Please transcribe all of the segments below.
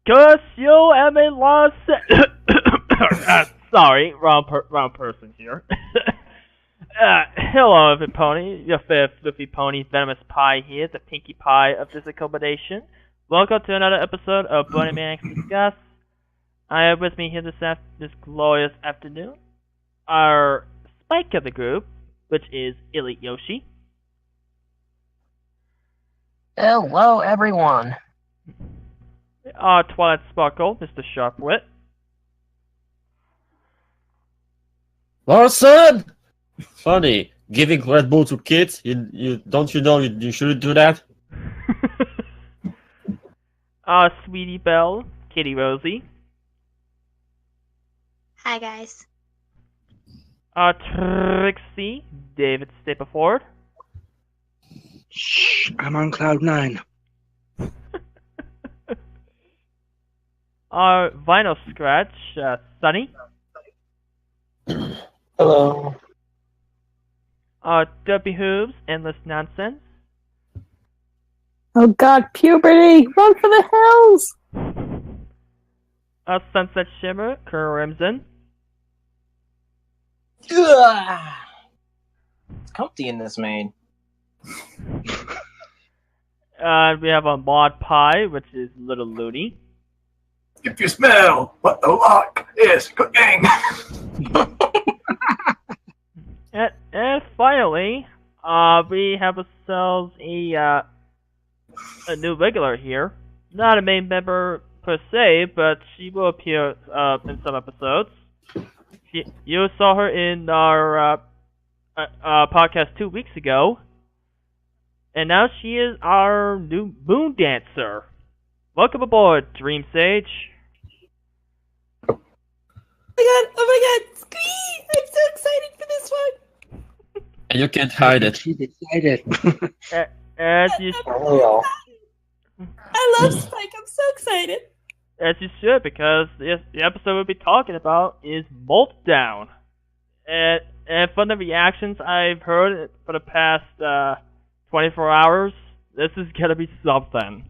Cause you am a lost. Sorry, wrong person here. Hello, every pony. Your fair fluffy pony, venomous pie here, the pinkie pie of this accommodation. Welcome to another episode of Bronimaniacs Discuss. I have with me here this glorious afternoon our spike of the group, which is Elite Yoshi. Hello, everyone. Our Twilight Sparkle, Mr. Sharpwit. Larson! Funny, giving Red Bull to kids, you shouldn't do that? Our Sweetie Belle, Kitty Rosie. Hi, guys. Our Trixie, David Stappleford. Shh, I'm on cloud 9. Our Vinyl Scratch, Sunny. Hello. Our Dopey Hooves, Endless Nonsense. Oh god, puberty! Run for the hills! Our Sunset Shimmer, Crimson. Ugh. It's comfy in this main. We have a Maud Pie, which is Little Looney. If you smell what the lock is cooking. And finally, we have ourselves a new regular here. Not a main member per se, but she will appear in some episodes. You saw her in our podcast 2 weeks ago, and now she is our new moon dancer. Welcome aboard, Dream Sage. Oh my god, Squee! I'm so excited for this one! And you can't hide it. She's excited. As you I love Spike, I'm so excited! As you should, because the episode we'll be talking about is Molt Down. And from the reactions I've heard for the past 24 hours, this is gonna be something.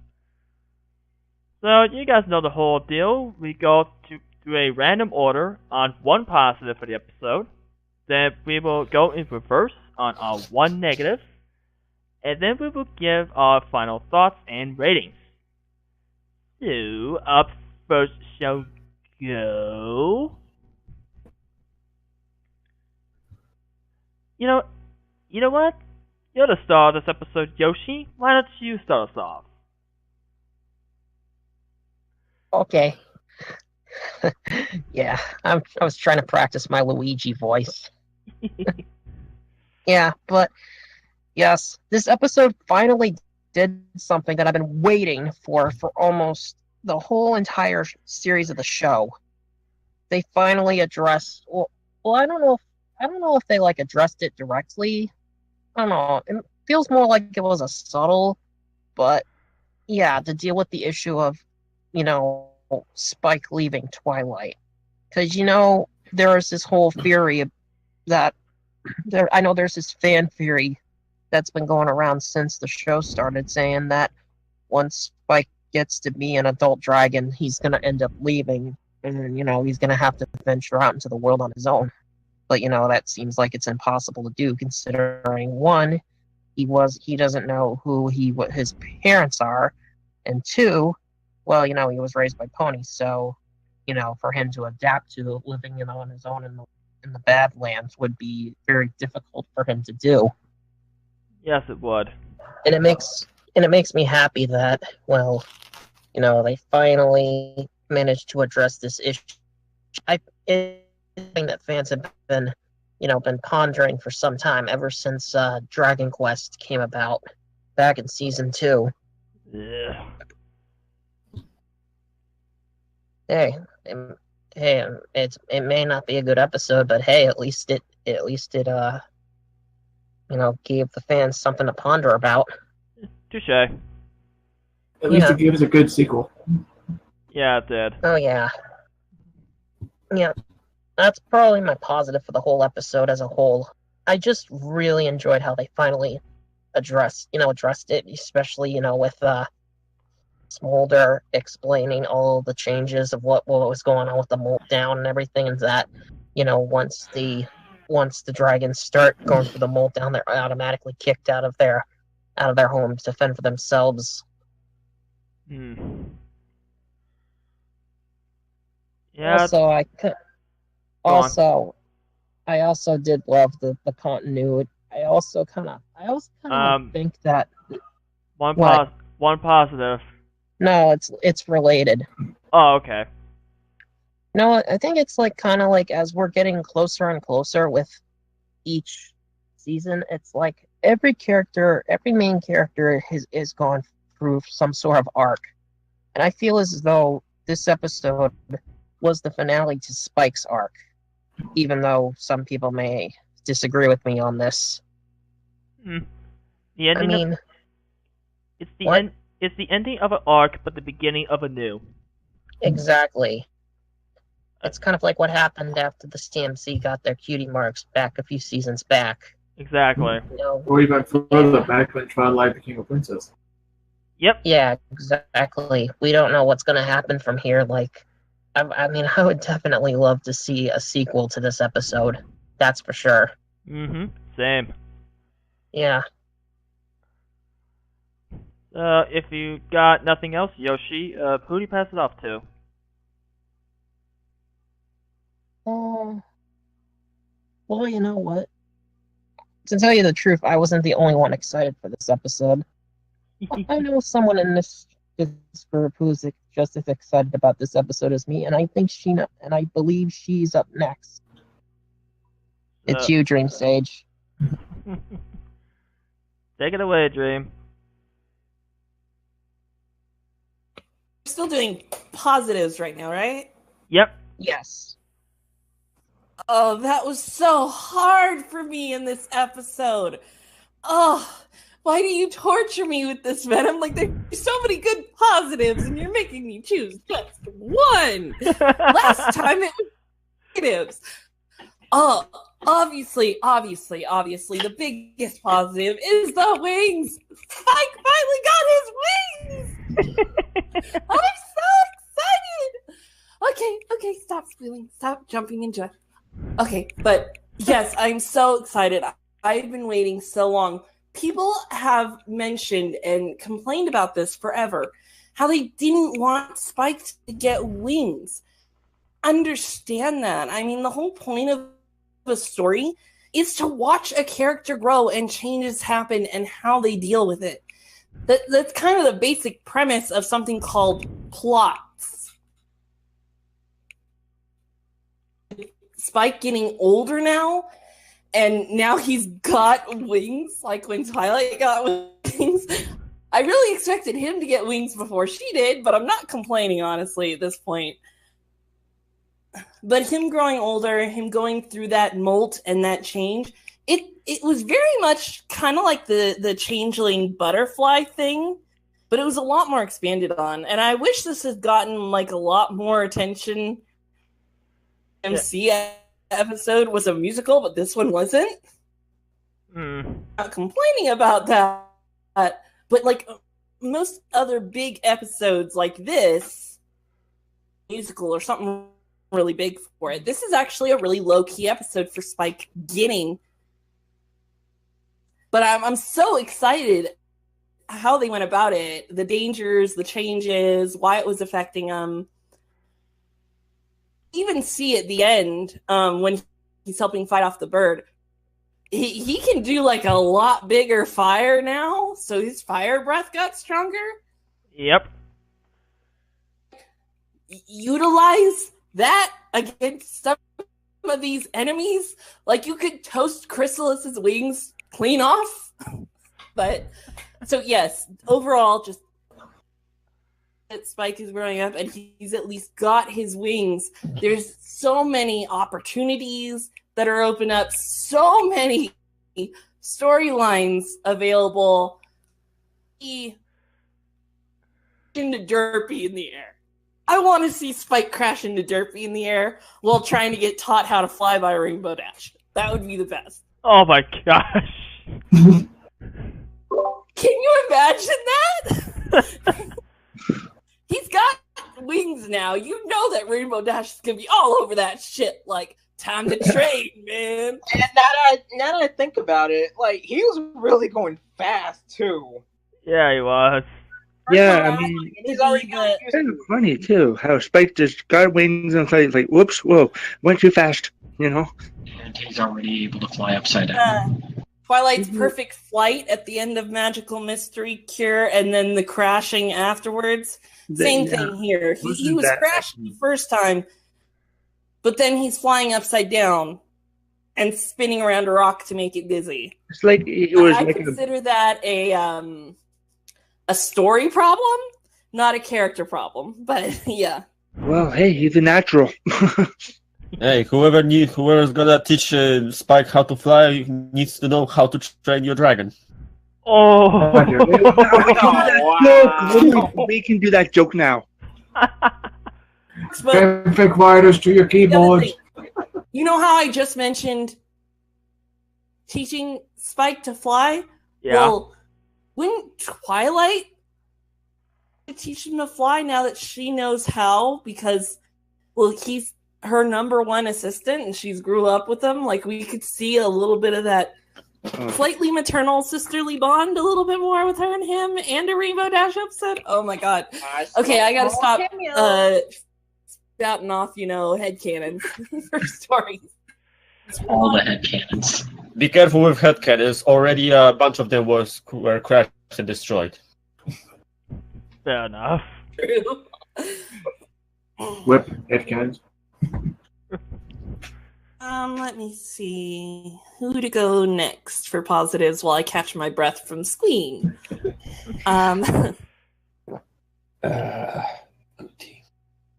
So, you guys know the whole deal. We go to a random order on one positive for the episode. Then we will go in reverse on our one negative. And then we will give our final thoughts and ratings. So, up first shall go... You know what? You're the star of this episode, Yoshi. Why don't you start us off? Okay. Yeah, I was trying to practice my Luigi voice. Yeah, but yes, this episode finally did something that I've been waiting for almost the whole entire series of the show. They finally addressed. Well, I don't know if they addressed it directly. I don't know. It feels more like it was a subtle, but yeah, to deal with the issue of, Spike leaving Twilight. Because, there is this whole theory that I know there's this fan theory that's been going around since the show started, saying that once Spike gets to be an adult dragon, he's going to end up leaving, and he's going to have to venture out into the world on his own. But that seems like it's impossible to do, considering one, he doesn't know who his parents are, and two, well, he was raised by ponies, so for him to adapt to living on his own in the Badlands would be very difficult for him to do. Yes, it would. And it makes me happy that, well, they finally managed to address this issue. It's something that fans have been pondering for some time, ever since Dragon Quest came about back in season 2. Yeah. Hey, it may not be a good episode, but hey, at least it gave the fans something to ponder about. Touche. At least it gave us a good sequel. Yeah, it did. Oh yeah. Yeah. That's probably my positive for the whole episode as a whole. I just really enjoyed how they finally addressed it, especially, with Smolder explaining all the changes of what was going on with the Molt down and everything, and that, once the dragons start going through the Molt down, they're automatically kicked out of their homes to fend for themselves. Hmm. Yeah. I also did love the continuity. I also kind of think that one what? one positive. No, it's related. Oh, okay. No, I think it's like kind of like as we're getting closer and closer with each season, it's like every main character is gone through some sort of arc. And I feel as though this episode was the finale to Spike's arc, even though some people may disagree with me on this. Hmm. The ending it's the what? end. It's the ending of an arc, but the beginning of a new. Exactly. It's kind of like what happened after the CMC got their cutie marks back a few seasons back. Exactly. Or even further back when Twilight became a princess. Yep. Yeah, exactly. We don't know what's going to happen from here. Like, I mean, I would definitely love to see a sequel to this episode. That's for sure. Mm-hmm. Same. Yeah. If you got nothing else, Yoshi, who do you pass it off to? Well, you know what? To tell you the truth, I wasn't the only one excited for this episode. I know someone in this group who's just as excited about this episode as me, and I believe she's up next. It's you, Dream Sage. Take it away, Dream. We're still doing positives right now, right? Yep. Yes. Oh, that was so hard for me in this episode. Oh, why do you torture me with this, Venom? Like, there's so many good positives, and you're making me choose just one. Last time it was negatives. Oh, obviously, the biggest positive is the wings. Spike finally got his wings. I'm so excited. Okay, stop squealing. Stop jumping into it. Okay, but yes, I'm so excited. I've been waiting so long. People have mentioned and complained about this forever, how they didn't want Spike to get wings. Understand that. I mean, the whole point of a story is to watch a character grow and changes happen and how they deal with it. That's kind of the basic premise of something called plots. Spike getting older now, and now he's got wings, like when Twilight got wings. I really expected him to get wings before she did, but I'm not complaining, honestly, at this point. But him growing older, him going through that molt and that change, it was very much kind of like the changeling butterfly thing, but it was a lot more expanded on. And I wish this had gotten like a lot more attention. MC episode was a musical, but this one wasn't. Not complaining about that, but like most other big episodes like this, musical or something really big for it. This is actually a really low-key episode for Spike getting. But I'm so excited how they went about it. The dangers, the changes, why it was affecting him. Even see at the end, when he's helping fight off the bird, he can do like a lot bigger fire now, so his fire breath got stronger. Yep. Utilize that against some of these enemies. Like, you could toast Chrysalis's wings clean off. But so yes, overall, just that Spike is growing up and he's at least got his wings. There's so many opportunities that are open up, so many storylines available. He into Derpy in the air. I want to see Spike crash into Derpy in the air while trying to get taught how to fly by Rainbow Dash. That would be the best. Oh my gosh. Can you imagine that? He's got wings now. You know that Rainbow Dash is gonna be all over that shit. Like, time to train, man. And now that I think about it, like he was really going fast too. Yeah, he was. Yeah, I mean, He's already got it's kind of funny too how Spike just got wings and it's like, whoops, whoa, went too fast, you know? And he's already able to fly upside down. Twilight's perfect flight at the end of Magical Mystery Cure, and then the crashing afterwards. Same thing here. He was crashing the first time, but then he's flying upside down and spinning around a rock to make it dizzy. It's like it was. I consider that a story problem, not a character problem. But yeah. Well, hey, he's a natural. Hey, whoever's gonna teach Spike how to fly needs to know how to train your dragon. Oh. We can do that joke now. Perfect writers to your keyboard. You know how I just mentioned teaching Spike to fly? Yeah. Well, wouldn't Twilight teach him to fly now that she knows how? Because, well, he's her number one assistant and she's grew up with him. Like, we could see a little bit of that slightly maternal sisterly bond a little bit more with her and him, and a Rainbow Dash episode. Oh my god. Okay, I gotta stop spouting off, headcanons for stories. All the headcanons. Be careful with headcanons. Already a bunch of them were crashed and destroyed. Fair enough. True. Whip headcanons. Let me see who to go next for positives while I catch my breath from skiing.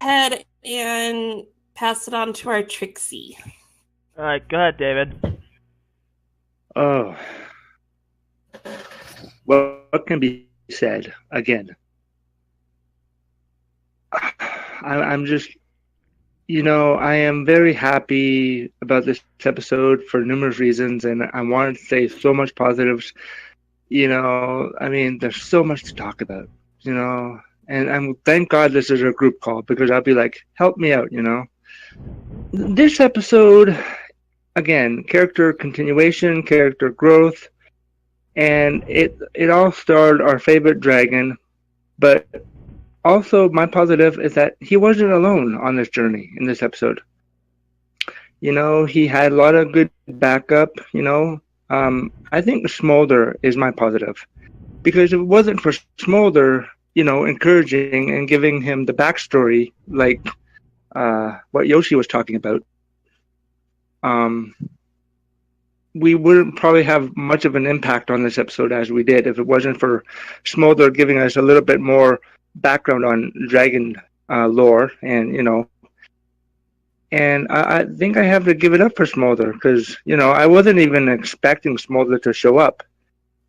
Head and pass it on to our Trixie. All right, go ahead, David. Oh, what can be said again? I'm just. I am very happy about this episode for numerous reasons, and I wanted to say so much positives. I mean, there's so much to talk about, and I'm thank God this is a group call because I'll be like, help me out, This episode, again, character continuation, character growth, and it all starred our favorite dragon, but also, my positive is that he wasn't alone on this journey in this episode. He had a lot of good backup, I think Smolder is my positive. Because if it wasn't for Smolder, encouraging and giving him the backstory, like what Yoshi was talking about, we wouldn't probably have much of an impact on this episode as we did if it wasn't for Smolder giving us a little bit more background on dragon lore, and and I think I have to give it up for Smolder because I wasn't even expecting Smolder to show up.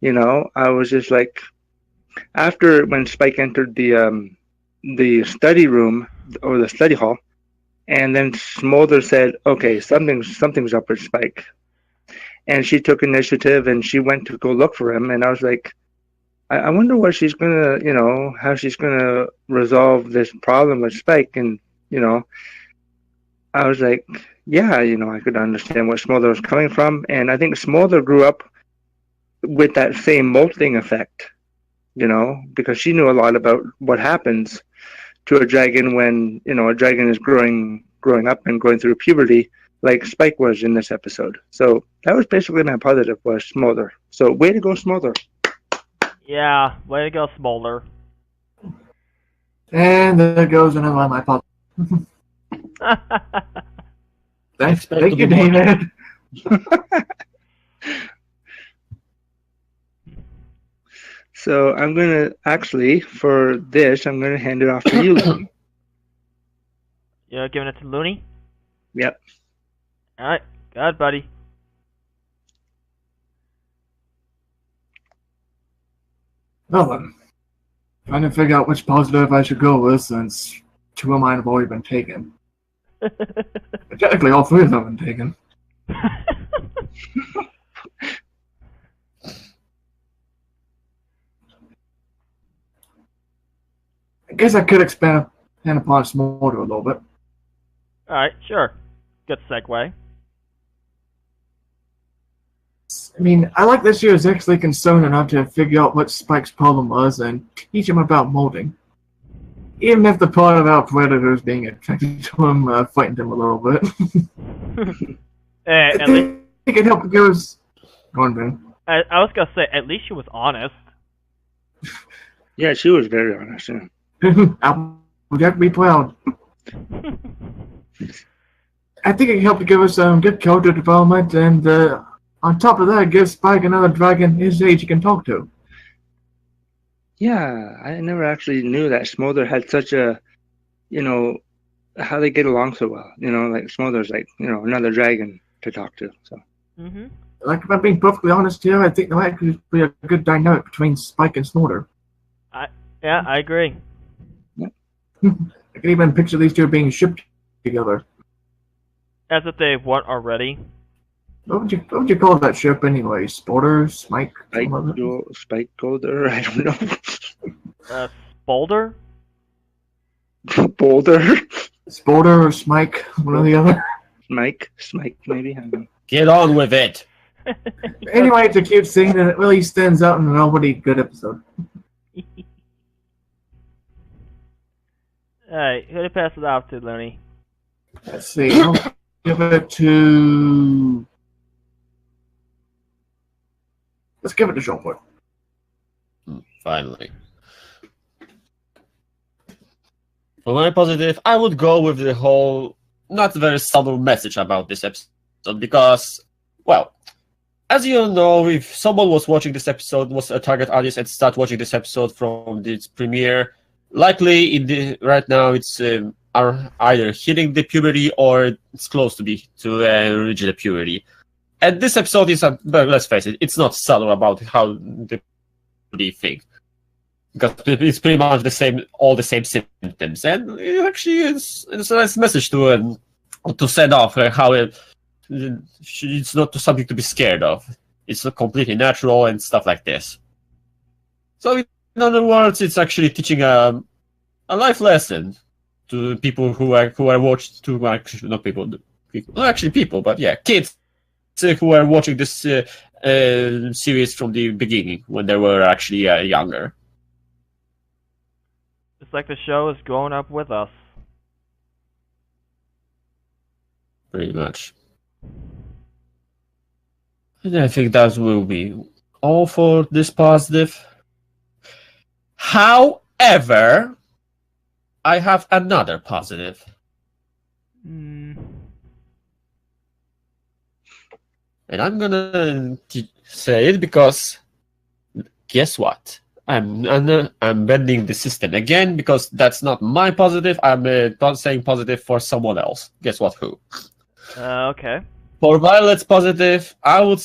I was just like, after when Spike entered the study room or the study hall, and then Smolder said, "Okay, something's up with Spike," and she took initiative and she went to go look for him, and I was like, I wonder what she's gonna, how she's gonna resolve this problem with Spike, and I was like, yeah, I could understand where Smolder was coming from, and I think Smolder grew up with that same molting effect, because she knew a lot about what happens to a dragon when a dragon is growing up and going through puberty, like Spike was in this episode. So that was basically my positive was Smolder. So way to go, Smolder. Yeah, way to go, Smolder. And there goes another one of my pop. Thank you, David. So I'm gonna for this, I'm gonna hand it off to you, Looney. You're giving it to Looney? Yep. All right, go ahead, buddy. Well then, trying to figure out which positive I should go with since two of mine have already been taken. Technically, all three of them have been taken. I guess I could expand upon Smolder a little bit. Alright, sure. Good segue. I mean, I like that she was actually concerned enough to figure out what Spike's problem was and teach him about molding. Even if the part about predators being attracted to him frightened him a little bit. I think it could help give us... Go on, Ben. I was gonna say, at least she was honest. Yeah, she was very honest. Yeah. Would have to be proud. I think it can help to give us some good character development, and on top of that, give Spike another dragon his age he can talk to. Yeah, I never actually knew that Smolder had such a, how they get along so well. Like Smolder's like, another dragon to talk to. So. Mm-hmm. Like, if I'm being perfectly honest here, I think there might actually be a good dynamic between Spike and Smolder. Yeah, I agree. I can even picture these two being shipped together. As if they weren't already. What would you call that ship anyway? Sporter? Spike? Spike Golder? I don't know. Boulder? Boulder? Sporter or Smike? One or the other? Smike, maybe? I don't know. Get on with it! Anyway, it's a cute scene and it really stands out in a nobody good episode. Alright, who to pass it off to, Looney? Let's see, I'll give it to... Let's give it to Jean-Paul. Finally. For my positive, I would go with the whole not very subtle message about this episode because, well, as you know, if someone was watching this episode, was a target audience and start watching this episode from its premiere, likely right now it's are either hitting the puberty or it's close to reaching the puberty. And this episode is, let's face it, it's not subtle about how they think. Because it's pretty much all the same symptoms. And it actually is a nice message to set off how it's not something to be scared of. It's completely natural and stuff like this. So in other words, it's actually teaching a life lesson to people who are watched to not people, actually people, but yeah, kids who are watching this series from the beginning when they were actually younger. It's like the show is growing up with us. Pretty much. And I think that will be all for this positive. However, I have another positive. And I'm gonna say it because guess what? I'm bending the system again because that's not my positive. I'm not saying positive for someone else. Guess what? Who? Okay. For Violet's positive, I would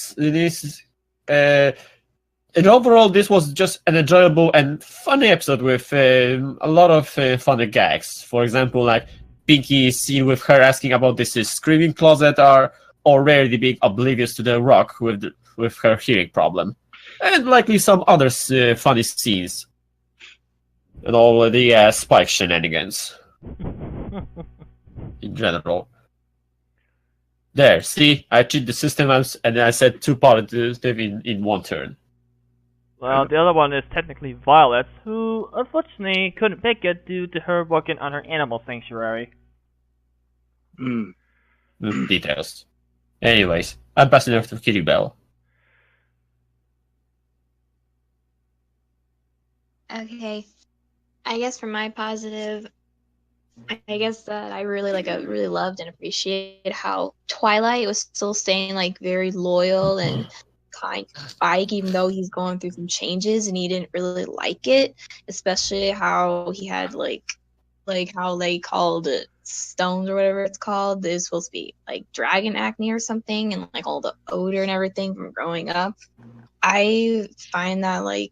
and overall, this was just an enjoyable and funny episode with a lot of funny gags. For example, like Pinky's scene with her asking about this screaming closet are already being oblivious to the rock with her hearing problem. And likely some other funny scenes. And all the Spike shenanigans. In general. There, see? I cheated the system and I said two positives in one turn. Well, the other one is technically Violet, who unfortunately couldn't make it due to her working on her animal sanctuary. Details. Anyways, I'm passing it off to Kitty Bell. Okay. I guess for my positive, I guess that I really really loved and appreciated how Twilight was still staying very loyal and kind to Spike, even though he's going through some changes and he didn't really like it, especially how he had like how they called it stones or whatever it's called. It's supposed to be dragon acne or something, and all the odor and everything from growing up. I find that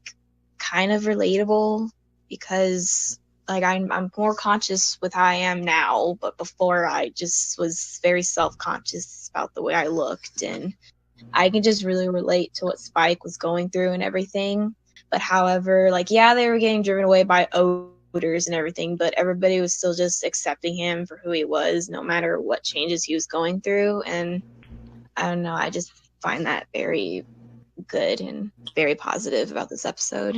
kind of relatable because I'm more conscious with how I am now, but before I just was very self-conscious about the way I looked, and I can just really relate to what Spike was going through and everything. But however, they were getting driven away by odor voters and everything, but everybody was still just accepting him for who he was, no matter what changes he was going through. And I don't know, I just find that very good and very positive about this episode.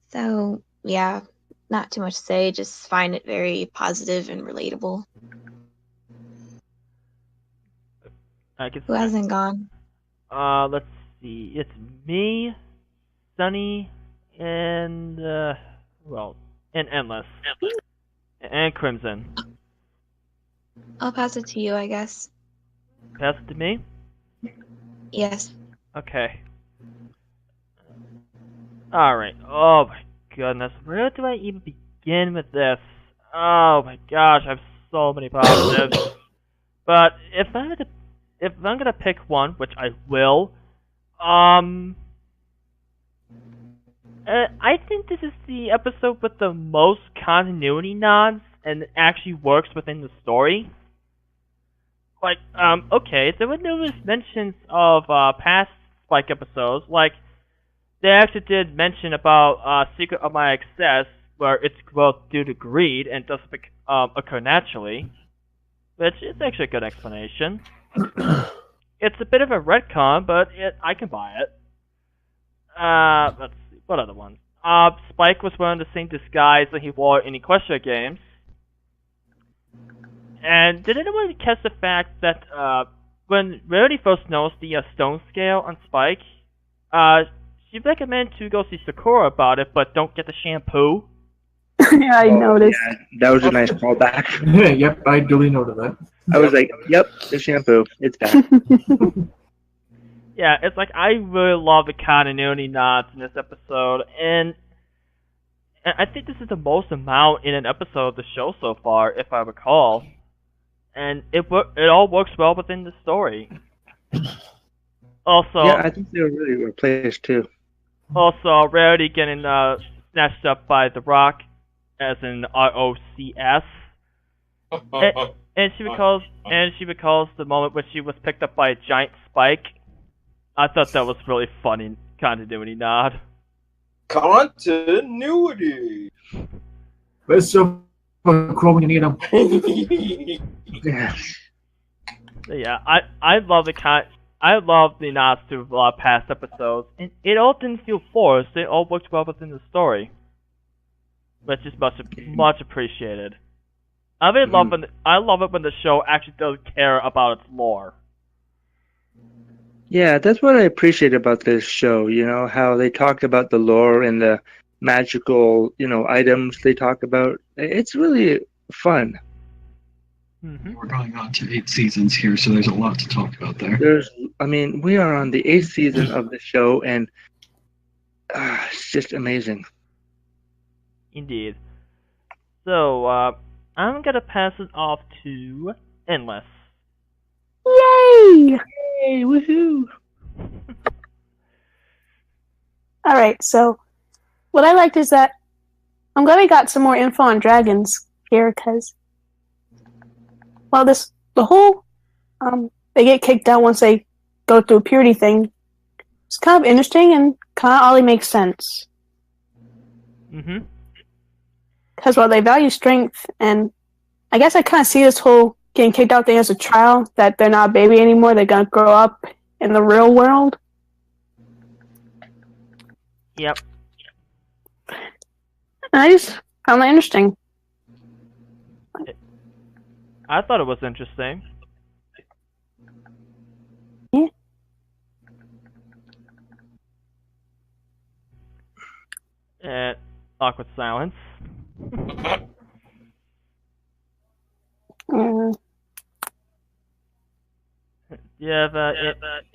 So, yeah, not too much to say, just find it very positive and relatable. Who hasn't gone? Let's see. It's me, Sunny, and and Endless, and Crimson. I'll pass it to you, I guess. Pass it to me. Yes. Okay. All right. Oh my goodness, where do I even begin with this? Oh my gosh, I have so many positives. But if I'm gonna pick one, which I will, I think this is the episode with the most continuity nods and actually works within the story. Like, okay, there were numerous mentions of past Spike episodes. Like, they actually did mention about Secret of My Excess, where its growth due to greed and doesn't occur naturally, which is actually a good explanation. It's a bit of a retcon, but I can buy it. Let's see, what other ones? Spike was wearing the same disguise that he wore in Equestria games. And did anyone catch the fact that when Rarity first noticed the stone scale on Spike, she recommended to go see Sakura about it, but don't get the shampoo? Yeah, I noticed. Yeah, that was a nice callback. Yep, I duly noted that. I was like, yep, the shampoo. It's back. Yeah, it's like I really love the continuity nods in this episode, and I think this is the most amount in an episode of the show so far, if I recall. And it all works well within the story. Also, yeah, I think they were really replaced too. Also, Rarity getting snatched up by The Rock, as in ROCS. And she recalls the moment when she was picked up by a giant spike. I thought that was really funny continuity nod. Continuity. It's so cool when you need them. Yeah. Yeah, I love the nods to past episodes, and it all didn't feel forced. It all worked well within the story, which is much appreciated. I love it when the show actually does care about its lore. Yeah, that's what I appreciate about this show, you know, how they talk about the lore and the magical, items they talk about. It's really fun. Mm-hmm. We're going on to 8 seasons here, so there's a lot to talk about there. We are on the 8th season of the show, and it's just amazing. Indeed. So, I'm gonna pass it off to Endless. Yay! Yay, woohoo! Alright, so what I liked is that I'm glad we got some more info on dragons here, because, well, the whole, they get kicked out once they go through a puberty thing. It's kind of interesting and kind of all makes sense. Mm-hmm. Because while they value strength, and I guess I kind of see this whole getting kicked out thing as a trial, that they're not a baby anymore, they're going to grow up in the real world. Yep. And I just found that interesting. I thought it was interesting. Yeah. And awkward silence. Do you have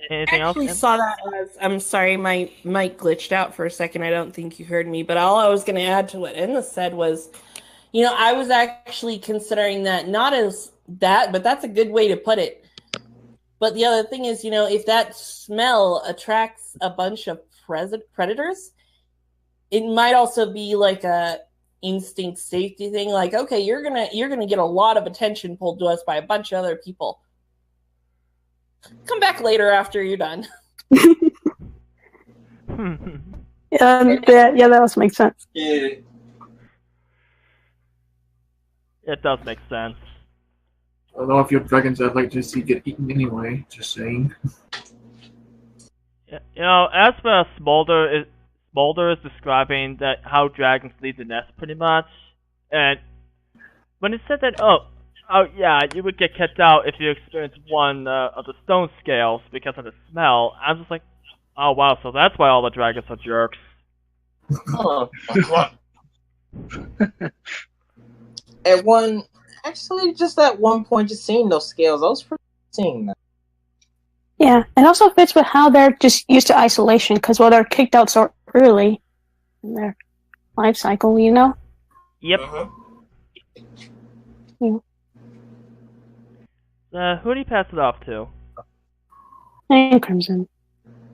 anything else? I actually saw that as, I'm sorry, my mic glitched out for a second. I don't think you heard me, but all I was going to add to what Enna said was, I was actually considering that not as that, but that's a good way to put it. But the other thing is, if that smell attracts a bunch of predators, it might also be like a instinct safety thing. Like, okay, you're gonna get a lot of attention pulled to us by a bunch of other people. Come back later after you're done. Yeah, that also makes sense. Yeah. It does make sense. I don't know if your dragons I'd like to see get eaten anyway, just saying. You know, as for Smolder is describing that how dragons leave the nest pretty much, and when it said that, oh yeah, you would get kicked out if you experienced one of the stone scales because of the smell. I was just like, oh wow, so that's why all the dragons are jerks. Huh. At one, actually, just at one point, just seeing those scales, I was pretty seeing that. Yeah, it also fits with how they're just used to isolation, because they're kicked out so early in their life cycle, you know? Yep. Yeah. Who do you pass it off to? And Crimson.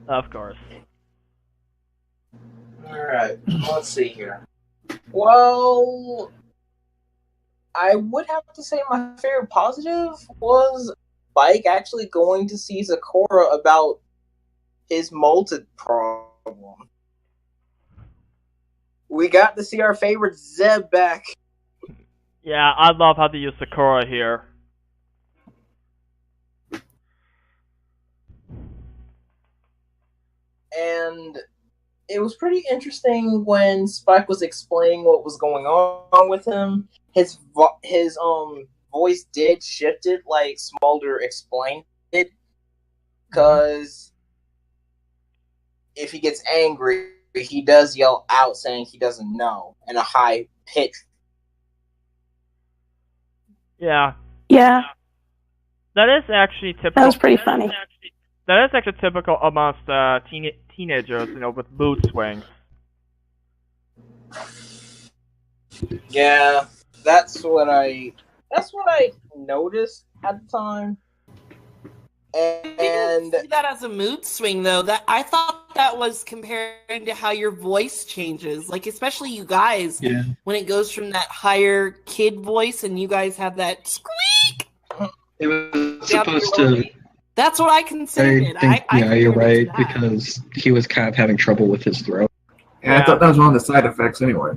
Of course. Alright, let's see here. Well, I would have to say my favorite positive was Spike actually going to see Sakura about his molted problem. We got to see our favorite Zeb back. Yeah, I love how they use Sakura here. And it was pretty interesting when Spike was explaining what was going on with him. His voice did shift it like Smolder explained it, because if he gets angry, he does yell out saying he doesn't know in a high pitch. Yeah. Yeah, That is actually typical. that was pretty funny. That is actually typical amongst teenagers, you know, with mood swings. Yeah, that's what I noticed at the time. I And didn't see that as a mood swing, though. That I thought that was comparing to how your voice changes, like especially you guys, Yeah. when it goes from that higher kid voice and you guys have that squeak. It was down supposed to your to. low. That's what I considered I it. think, I yeah, you're compared it right, to that. because he was kind of having trouble with his throat. Yeah, I thought that was one of the side effects anyway.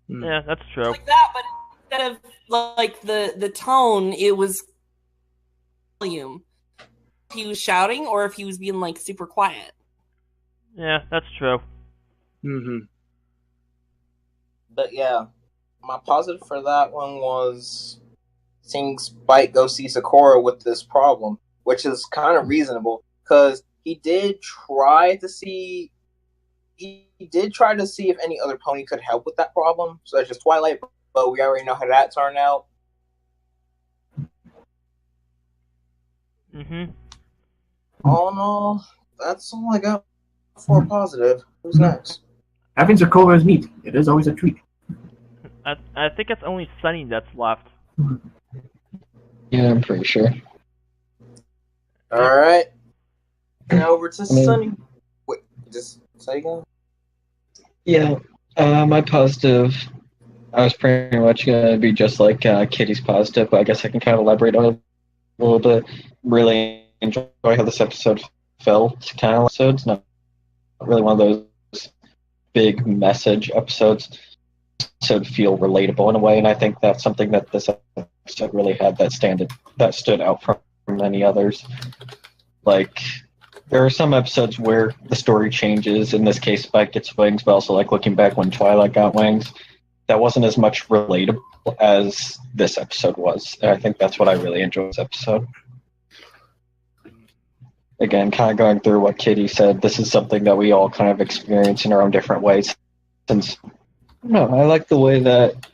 Yeah, that's true. Like that, but instead of like the tone, it was volume. If he was shouting, or if he was being like super quiet. Yeah, that's true. Mm-hmm. But yeah, my positive for that one was seeing Spike go see Sakura with this problem, which is kind of reasonable, because he did try to see if any other pony could help with that problem, such as Twilight, but we already know how that turned out. Mm-hmm. All in all, that's all I got for a positive. Who's next? Having Sakura is neat. It is always a treat. I think it's only Sunny that's left. Yeah, I'm pretty sure. Alright. Now over to mean- Sunny. Wait, just say again? Yeah, my positive, I was pretty much going to be just like Kitty's positive, but I guess I can kind of elaborate on it a little bit. Really enjoy how this episode felt. It's kind of episodes, not really one of those big message episodes. Episode feel relatable in a way, and I think that's something that this episode really had that stood out from many others. Like, there are some episodes where the story changes. In this case, Spike gets wings, but also like looking back when Twilight got wings, that wasn't as much relatable as this episode was. And I think that's what I really enjoyed this episode. Again, kind of going through what Kitty said, this is something that we all kind of experience in our own different ways. Since, no, I like the way that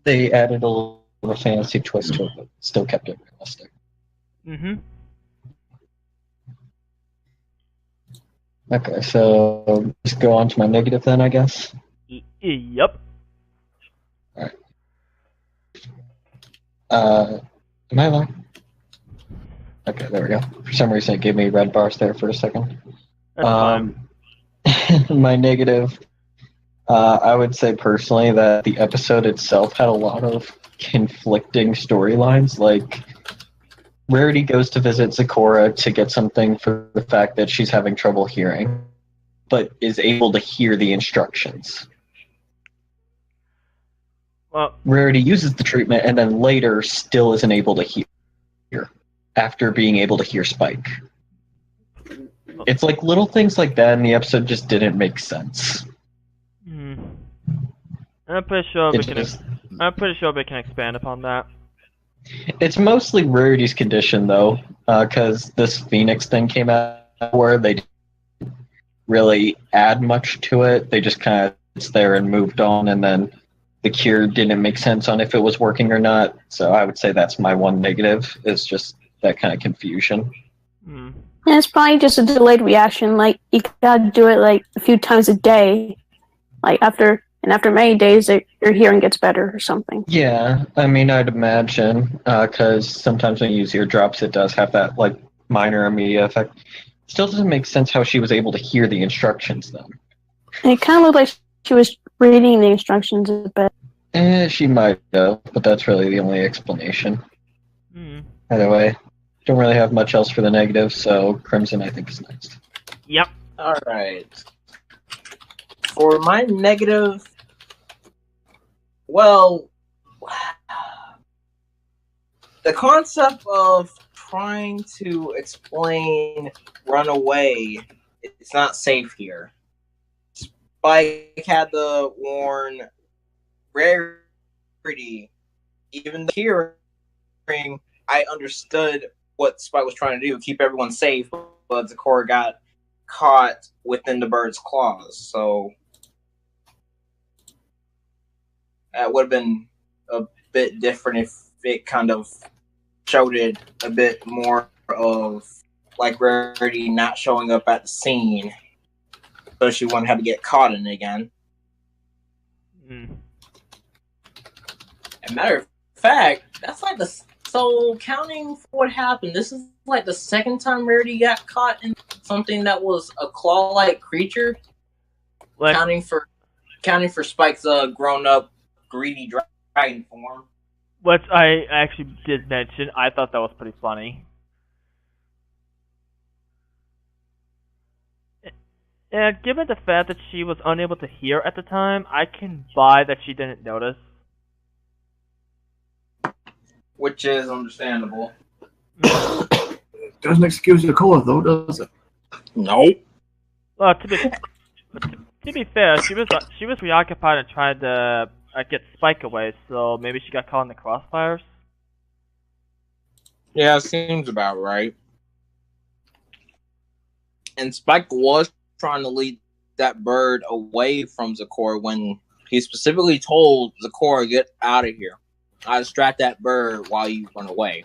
they added a little fantasy twist to it, but still kept it realistic. Mm-hmm. Okay, so just go on to my negative then, I guess. Yep. Alright. Am I live? Okay, there we go. For some reason, it gave me red bars there for a second. That's fine. My negative, I would say personally that the episode itself had a lot of conflicting storylines. Like, Rarity goes to visit Sakura to get something for the fact that she's having trouble hearing. but is able to hear the instructions. Well, Rarity uses the treatment and then later still isn't able to hear after being able to hear Spike. It's like little things like that in the episode just didn't make sense. I'm pretty sure we can expand upon that. It's mostly Rarity's condition, though, because this Phoenix thing came out where they didn't really add much to it. They just kind of it's there and moved on, and then the cure didn't make sense on if it was working or not. So I would say that's my one negative, is just that kind of confusion. And it's probably just a delayed reaction. Like, you gotta do it like a few times a day. Like, after many days, your hearing gets better or something. Yeah, I mean, I'd imagine, because sometimes when you use eardrops, it does have that, like, minor immediate effect. Still doesn't make sense how she was able to hear the instructions, though. And it kind of looked like she was reading the instructions a bit. She might have, but that's really the only explanation. Either way, don't really have much else for the negative, so Crimson, I think, is next. Yep. Alright. For my negative, well, the concept of trying to explain runaway, it's not safe here. Spike had to warn Rarity. Even the hearing, I understood what Spike was trying to do, keep everyone safe, but Zecora got caught within the bird's claws, so that would have been a bit different if it kind of showed it a bit more of like Rarity not showing up at the scene, so she wouldn't have to get caught in it again. As a matter of fact, that's like so counting for what happened, this is like the second time Rarity got caught in something that was a claw-like creature. Like, counting for Spike's grown-up greedy dragon form. Which I actually did mention. I thought that was pretty funny. And given the fact that she was unable to hear at the time, I can buy that she didn't notice. Which is understandable. Doesn't excuse the cola, though, does it? No. Well, to be fair, she was preoccupied and tried to get Spike away, so maybe she got caught in the crossfires. Yeah, seems about right. And Spike was trying to lead that bird away from Zecora when he specifically told Zecora, "Get out of here. I distract that bird while you run away."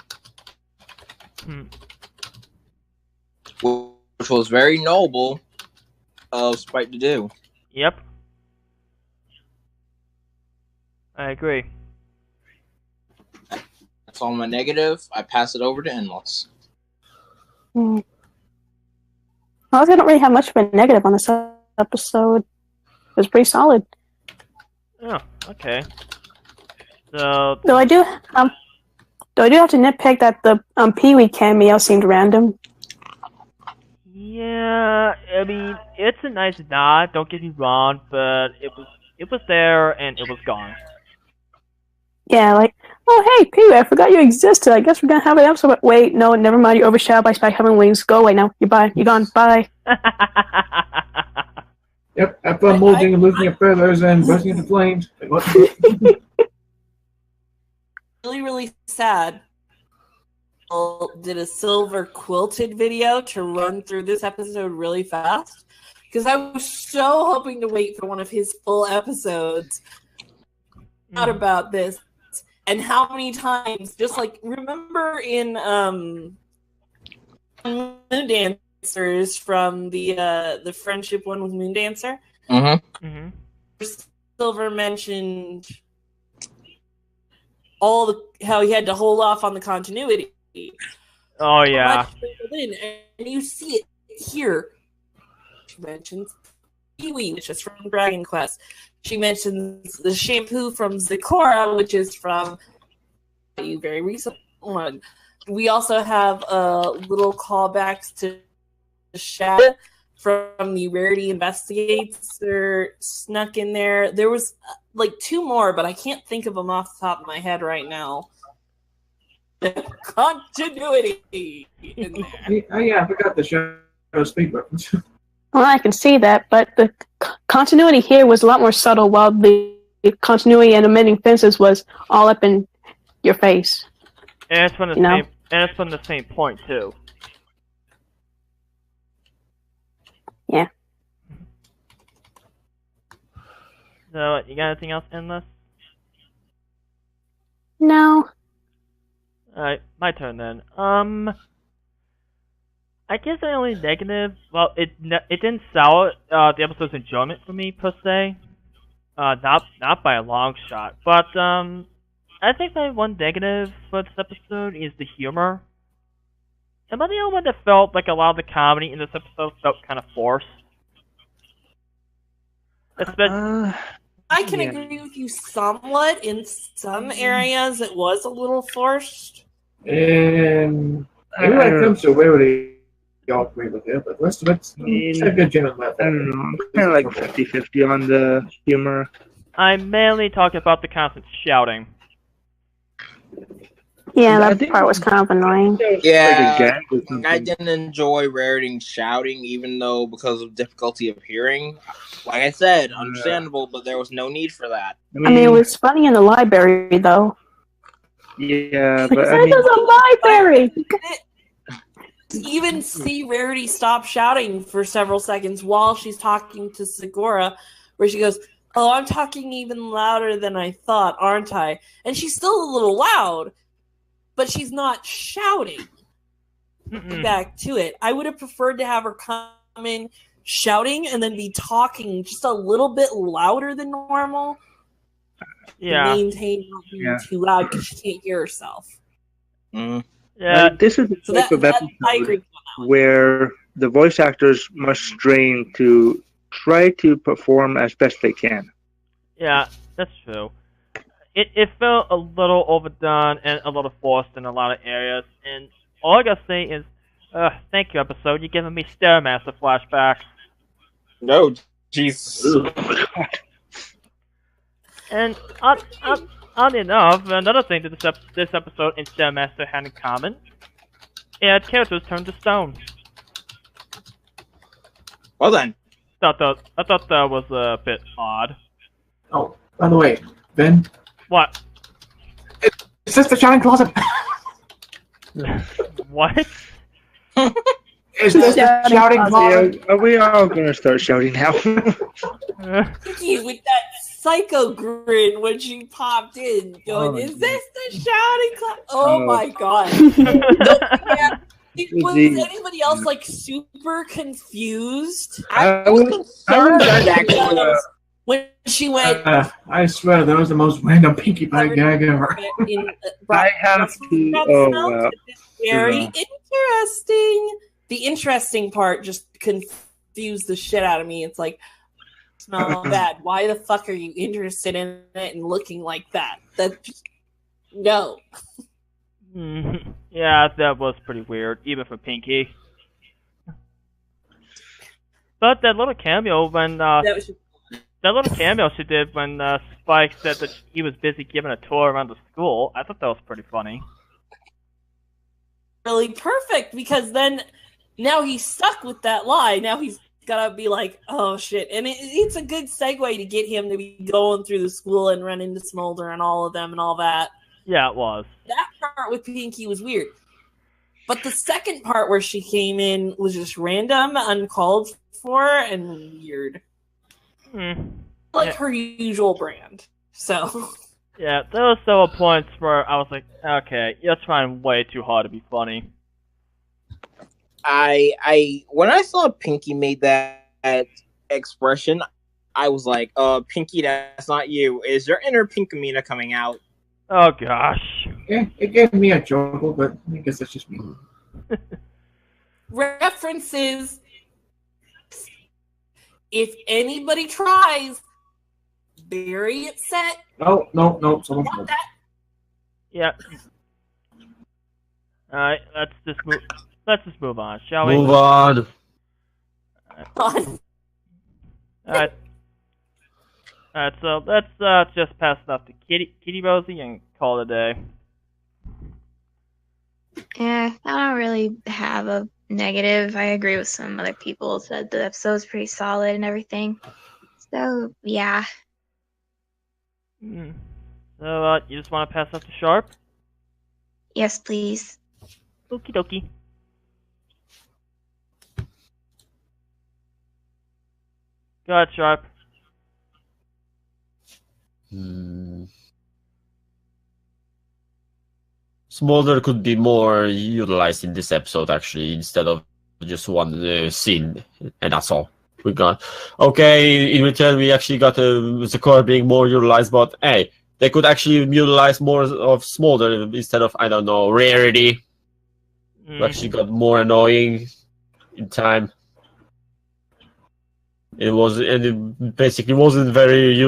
Which was very noble of Spike to do. Yep. I agree. That's all my negative. I pass it over to Endless. Well, I don't really have much of a negative on this episode. It was pretty solid. Oh, okay. So Though I do have to nitpick that the Pee-wee cameo seemed random. yeah, I mean, it's a nice nod. Don't get me wrong, but it was there and it was gone. Yeah, like, oh hey, Pee-wee, I forgot you existed. I guess we're gonna have an episode. But wait, no, never mind. You're overshadowed by Spike having wings. Go away now. You're gone. Bye. Yep, have fun molding and losing your feathers and bursting into flames. Wait, what? Really, really sad. Did a silver quilted video to run through this episode really fast because I was so hoping to wait for one of his full episodes out about this and how many times. Just like remember in Moon Dancers from the friendship one with Moon Dancer. Silver mentioned how he had to hold off on the continuity. Oh yeah. And you see it here. She mentions Pee-wee, which is from Dragon Quest. She mentions the shampoo from Zecora, which is from a very recent one. We also have little callbacks to Shadow from the Rarity Investigates are snuck in there. There was like 2 more, but I can't think of them off the top of my head right now. Continuity in there. Oh yeah, I forgot the show speed reference. Well, I can see that, but the continuity here was a lot more subtle, while the continuity in Amending Fences was all up in your face. And it's from the same. And it's from the same point too. Yeah. So, you got anything else in this? No. Alright, my turn then. I guess the only negative, well, it didn't sell the episode's enjoyment for me per se. Not by a long shot, but I think my one negative for this episode is the humor. Am I the only one that felt like a lot of the comedy in this episode felt kind of forced? I can agree with you somewhat. In some areas, it was a little forced. And maybe when it comes to Rarity, y'all agree with it, but the rest of it's a good general I don't know. I'm kind of like 50-50 on the humor. I'm mainly talking about the constant shouting. Yeah, that part was kind of annoying. Yeah, I didn't enjoy Rarity shouting, even though because of difficulty of hearing. Like I said, understandable, but there was no need for that. I mean, it was funny in the library, though. Yeah, Like, but I mean, there's a library! Even see Rarity stop shouting for several seconds while she's talking to Segura, where she goes, "Oh, I'm talking even louder than I thought, aren't I?" And she's still a little loud, but she's not shouting. Back to it. I would have preferred to have her come in shouting and then be talking just a little bit louder than normal. Yeah. To maintain not being too loud because she can't hear herself. Yeah. this is the type of episode I agree. where the voice actors must strain to try to perform as best they can. Yeah, that's true. It felt a little overdone and a little forced in a lot of areas, and all I gotta say is, thank you, episode. You're giving me Stairmaster flashbacks. No, Jesus. And oddly enough, another thing that this episode and Stairmaster had in common, it had characters turned to stone. Well then. I thought that was a bit odd. Oh, by the way, Ben. What? Is this the shouting closet? What? Is this the shouting closet? Are we all gonna start shouting now? Vicky with that psycho grin when she popped in, going, "Is this the shouting closet?" Oh my god! Was anybody else like super confused? I was actually. When she went, I swear that was the most random Pinkie Pie gag ever. I have to. Oh wow! Very interesting. The interesting part just confused the shit out of me. It's like, smell bad. Why the fuck are you interested in it and looking like that? That just, no. Yeah, that was pretty weird, even for Pinkie. But that little cameo when that little cameo she did when Spike said that he was busy giving a tour around the school, I thought that was pretty funny. Really perfect, because then now he's stuck with that lie. Now he's gotta be like, oh shit. And it's a good segue to get him to be going through the school and run into Smolder and all of them and all that. Yeah, it was. That part with Pinkie was weird. But the second part where she came in was just random, uncalled for, and weird. Like her usual brand. So yeah, there were several points where I was like, okay, you're trying way too hard to be funny. I when I saw Pinkie made that expression, I was like, Pinkie, that's not you. Is your inner Pinkamena coming out? Oh gosh. Yeah, it gave me a chuckle, but I guess that's just me. References. If anybody tries, bury it set. No. Someone's Want that? Yeah. Alright, let's just move on, shall we? Move on. on. Alright. Alright, so let's just pass it off to Kitty Rosie and call it a day. Yeah, I don't really have a negative. I agree with some other people said the episode's pretty solid and everything. So yeah. So you just want to pass off to Sharp? Yes, please. Okie dokie. Go ahead, Sharp. Smolder could be more utilized in this episode, actually, instead of just one scene, and that's all we got. Okay, in return, we actually got the core being more utilized, but hey, they could actually utilize more of Smolder instead of, I don't know, Rarity, who actually got more annoying in time. It basically wasn't very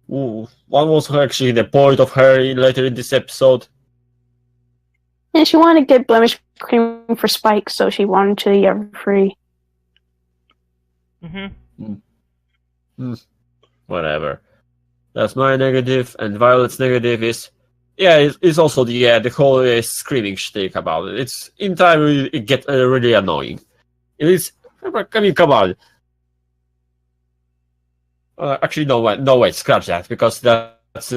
what was actually the point of her later in this episode? And she wanted to get blemish cream for Spike, so she wanted to get free. Whatever. That's my negative, and Violet's negative is, it's also the whole screaming shtick about it. It's in time it gets really annoying. It is. I mean, come on. Actually, no wait, scratch that because that's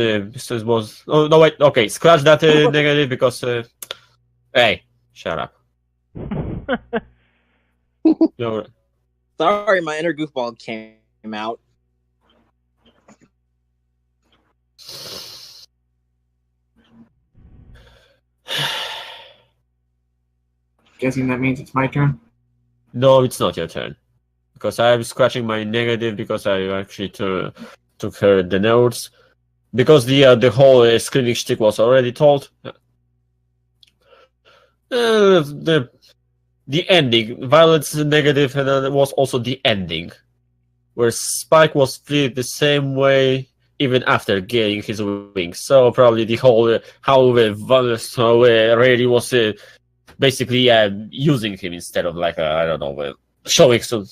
was. Oh no, wait, okay, scratch that negative because. Hey, shut up. No. Sorry, my inner goofball came out. Guessing that means it's my turn? No, it's not your turn. Because I'm scratching my negative because I actually took her the notes. Because the whole screaming shtick was already told. The ending. Violet's negative and was also the ending. Where Spike was treated the same way even after gaining his wings. So probably the whole how Rarity was basically using him instead of like I don't know showing some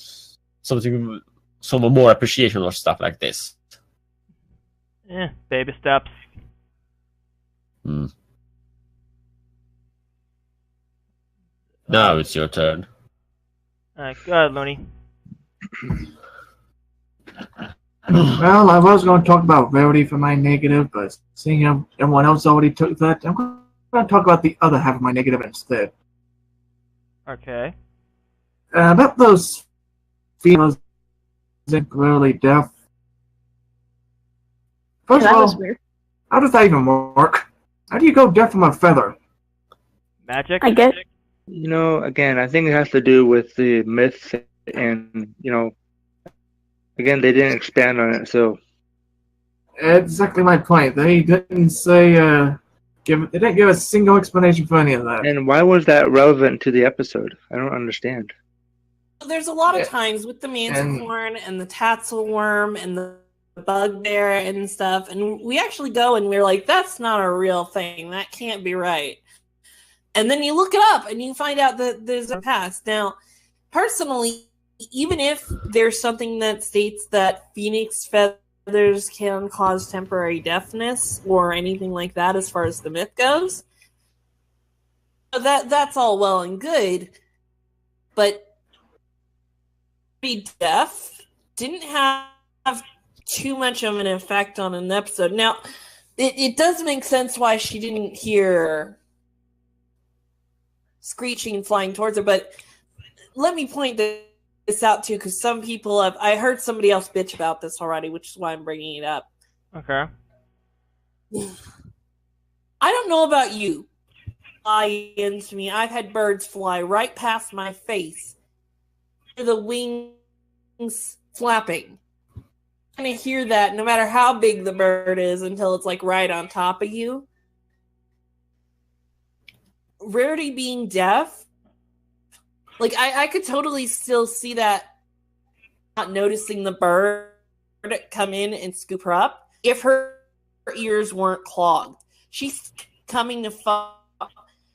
more appreciation or stuff like this. Baby steps. Now it's your turn. Alright, go ahead, Looney. Well, I was going to talk about Rarity for my negative, but seeing everyone else already took that, I'm going to talk about the other half of my negative instead. Okay. About those females really deaf. First of all, weird. How does that even work? How do you go deaf from a feather? Magic? I guess. You know, again, I think it has to do with the myths and, again, they didn't expand on it, so. Exactly my point. They didn't say, they didn't give a single explanation for any of that. And why was that relevant to the episode? I don't understand. There's a lot of times with the manticorn and the tatzelworm and the bugbear and stuff, and we actually go and we're like, that's not a real thing. That can't be right. And then you look it up and you find out that there's a past. Now, personally, even if there's something that states that phoenix feathers can cause temporary deafness or anything like that as far as the myth goes, that's all well and good, but be deaf didn't have too much of an effect on an episode. Now, it does make sense why she didn't hear screeching and flying towards her, but let me point this out too, because some people I heard somebody else bitch about this already, which is why I'm bringing it up. Okay. I don't know about you. Fly into me. I've had birds fly right past my face. The wings flapping. I'm gonna hear that no matter how big the bird is until it's like right on top of you. Rarity being deaf, like I could totally still see that, not noticing the bird come in and scoop her up if her ears weren't clogged. She's coming to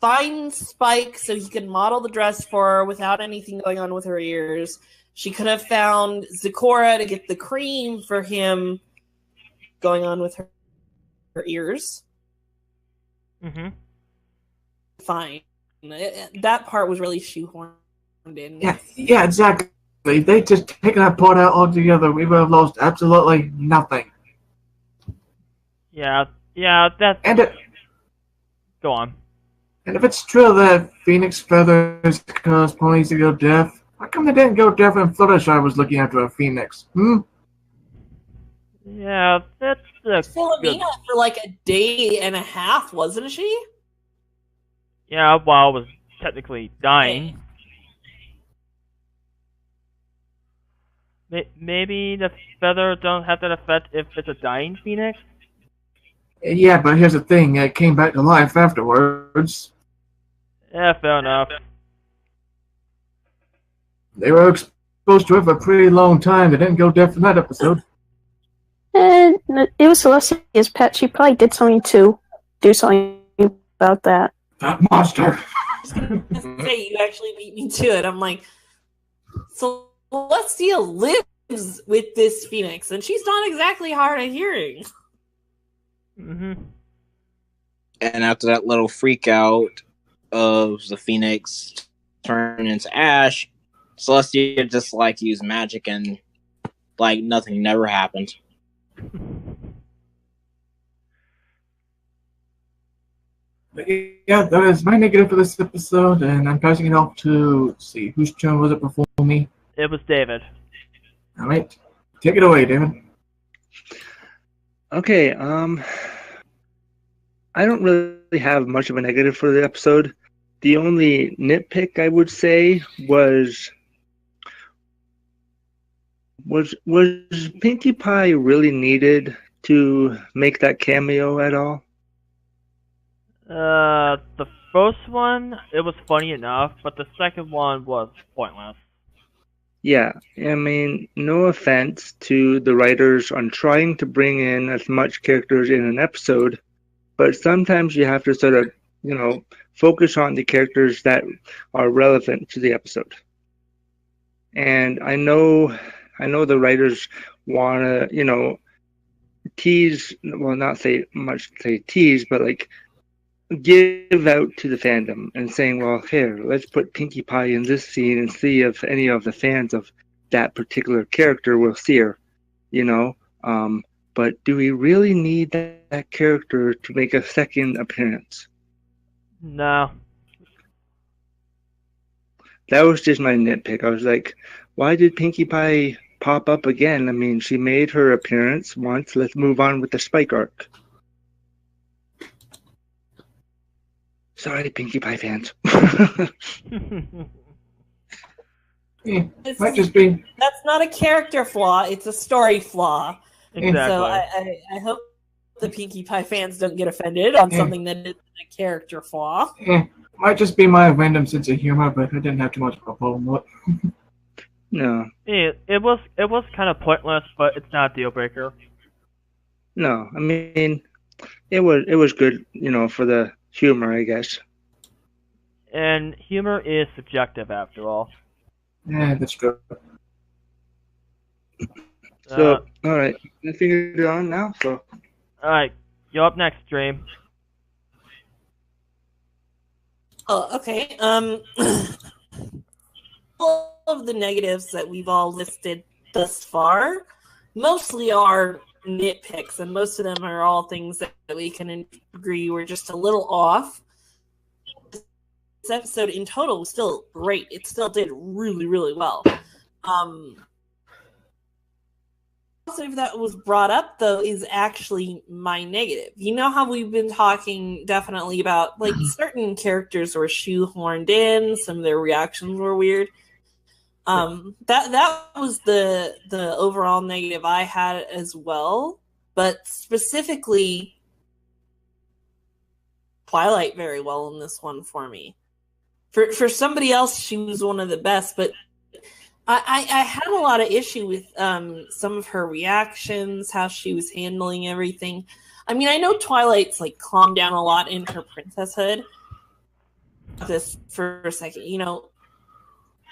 find Spike so he can model the dress for her without anything going on with her ears. She could have found Zecora to get the cream for him going on with her ears. Mm-hmm. Fine. That part was really shoehorned in. Yeah, exactly. They just taken that part out altogether. We would have lost absolutely nothing. Yeah, that's... Go on. And if it's true that Phoenix feathers cause ponies to go deaf, how come they didn't go deaf when Fluttershy was looking after a phoenix? Yeah, that's Philomena for like a day and a half, wasn't she? Yeah, while it was technically dying. Maybe the feather don't have that effect if it's a dying phoenix? Yeah, but here's the thing, it came back to life afterwards. Yeah, fair enough. They were exposed to it for a pretty long time. They didn't go deaf in that episode. And it was Celestia's pet. She probably did something to do something about that. That monster! I was gonna say, you actually beat me to it. I'm like, Celestia lives with this phoenix, and she's not exactly hard of hearing. Mm-hmm. And after that little freak out of the phoenix turning into ash, Celestia just used magic and nothing never happened. But yeah, that is my negative for this episode, and I'm passing it off to, let's see, whose turn was it before me? It was David. Alright, take it away, David. Okay, I don't really have much of a negative for the episode. The only nitpick I would say was Pinkie Pie really needed to make that cameo at all? The first one, it was funny enough, but the second one was pointless. Yeah, I mean, no offense to the writers on trying to bring in as much characters in an episode, but sometimes you have to sort of, focus on the characters that are relevant to the episode. And I know the writers want to, tease, well, not say tease, but give out to the fandom and saying, well, here, let's put Pinkie Pie in this scene and see if any of the fans of that particular character will see her, but do we really need that character to make a second appearance? No. That was just my nitpick. I was like, why did Pinkie Pie pop up again? I mean, she made her appearance once. Let's move on with the Spike arc. Sorry, Pinkie Pie fans. Might just be. That's not a character flaw; it's a story flaw. Exactly. So I hope the Pinkie Pie fans don't get offended on something that isn't a character flaw. Might just be my random sense of humor, but I didn't have too much of a problem with it. No. It was kind of pointless, but it's not a deal breaker. No, I mean, it was good, for the humor, I guess. And humor is subjective, after all. Yeah, that's true. So, all right, I figured it on now. So, all right, you're up next, Dream. Oh, okay. All of the negatives that we've all listed thus far mostly are nitpicks, and most of them are all things that we can agree were just a little off. This episode in total was still great. It still did really, really well. Also, that was brought up, though, is actually my negative. You know how we've been talking definitely about, certain characters were shoehorned in, some of their reactions were weird. That was the overall negative I had as well, but specifically Twilight very well in this one for me. For somebody else, she was one of the best, but I had a lot of issue with some of her reactions, how she was handling everything. I mean, I know Twilight's calmed down a lot in her princesshood. This for a second,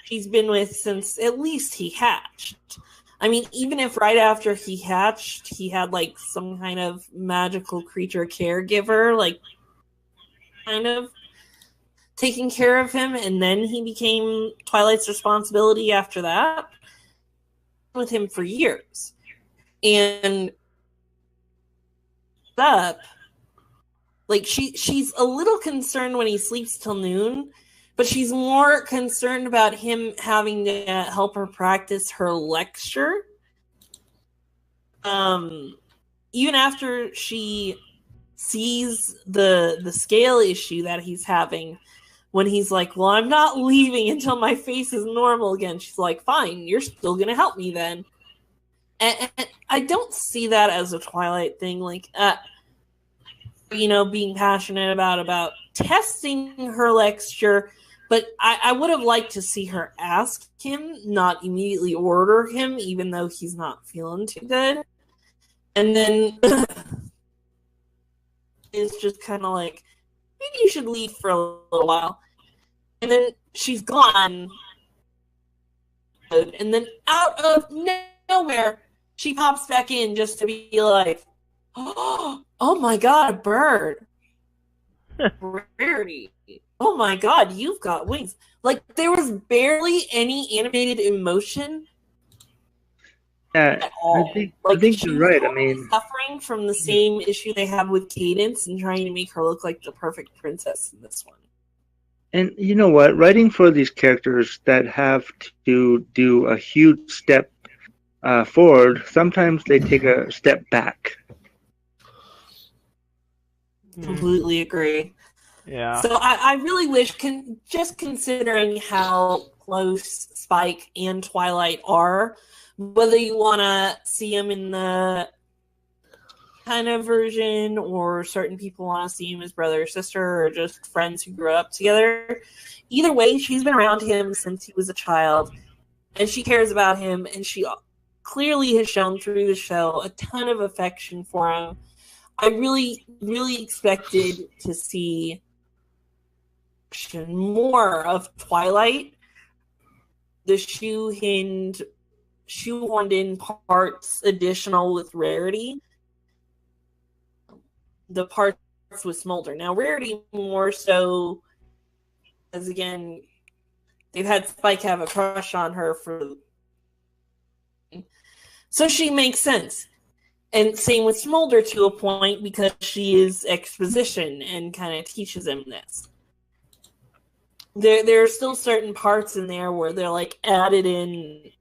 she's been with since at least he hatched. I mean, even if right after he hatched, he had like some kind of magical creature caregiver, like kind of taking care of him, and then he became Twilight's responsibility after that, with him for years. And up, like she's a little concerned when he sleeps till noon, but she's more concerned about him having to help her practice her lecture. Even after she sees the scale issue that he's having, when he's like, well, I'm not leaving until my face is normal again, she's like, fine, you're still gonna help me then. And I don't see that as a Twilight thing, like being passionate about testing her lecture, but I would have liked to see her ask him, not immediately order him, even though he's not feeling too good. And then it's just kind of like, maybe you should leave for a little while. And then she's gone. And then out of nowhere, she pops back in just to be like, oh my god, a bird. Rarity. Oh my god, you've got wings. Like, there was barely any animated emotion at all. I think you're right. I mean, suffering from the same issue they have with Cadence and trying to make her look like the perfect princess in this one. and you know what? Writing for these characters that have to do a huge step forward, sometimes they take a step back. Completely agree. Yeah. So I really wish, just considering how close Spike and Twilight are, whether you want to see them in the kind of version, or certain people want to see him as brother or sister, or just friends who grew up together. Either way, she's been around him since he was a child, and she cares about him, and she clearly has shown through the show a ton of affection for him. I really, really expected to see more of Twilight, the shoehorned in parts additional with Rarity, the parts with Smolder. Now, Rarity more so, as again, they've had Spike have a crush on her so she makes sense. And same with Smolder to a point, because she is exposition and kind of teaches him this. There are still certain parts in there where they're like added in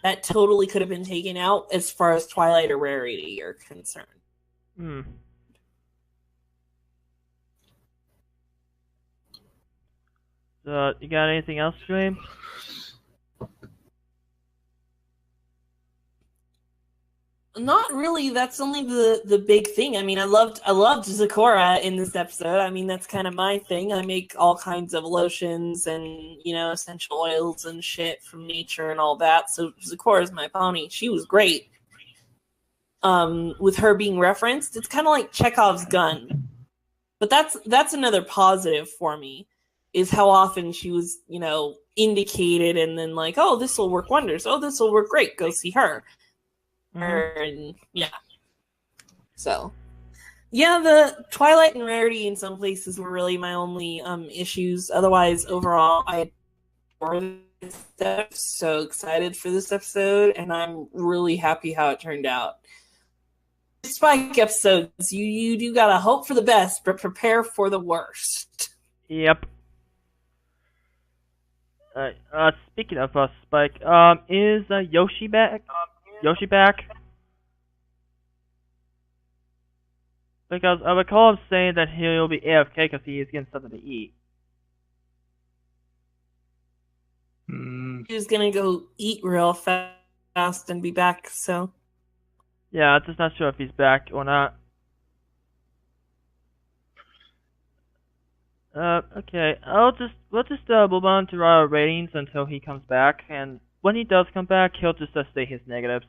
that totally could have been taken out as far as Twilight or Rarity are concerned. You got anything else, James? Not really. That's only the big thing. I mean, I loved Zecora in this episode. I mean, that's kind of my thing. I make all kinds of lotions and, essential oils and shit from nature and all that. So Zecora's my pony. She was great. With her being referenced, it's kind of like Chekhov's gun. But that's another positive for me, is how often she was, indicated and then like, oh, this will work wonders. Oh, this will work great. Go see her. And yeah. So yeah, the Twilight and Rarity in some places were really my only issues. Otherwise, overall, I adore this episode. So excited for this episode, and I'm really happy how it turned out. Spike episodes, you do gotta hope for the best, but prepare for the worst. Yep. Speaking of Spike, is Yoshi back? Yoshi back? Because I recall him saying that he'll be AFK because he is getting something to eat. He was gonna go eat real fast and be back, so. Yeah, I'm just not sure if he's back or not. Okay, we'll just move on to our ratings until he comes back, and when he does come back, he'll just say his negatives.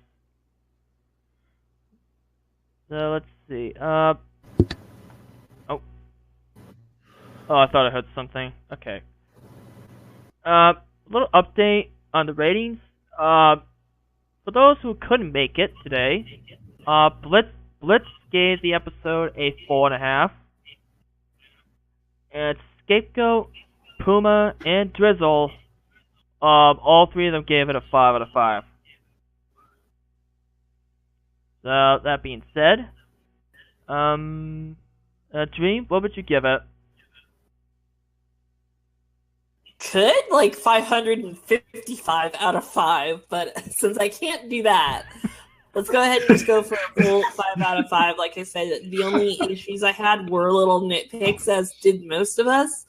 So let's see. Oh, I thought I heard something. Okay. little update on the ratings. For those who couldn't make it today, Blitz gave the episode a 4.5. And Scapegoat, Puma, and Drizzle, all three of them gave it a 5 out of 5. So that being said, Dream, what would you give it? Could like 555 out of 5, but since I can't do that, let's go ahead and just go for a full 5 out of 5. Like I said, the only issues I had were little nitpicks, as did most of us.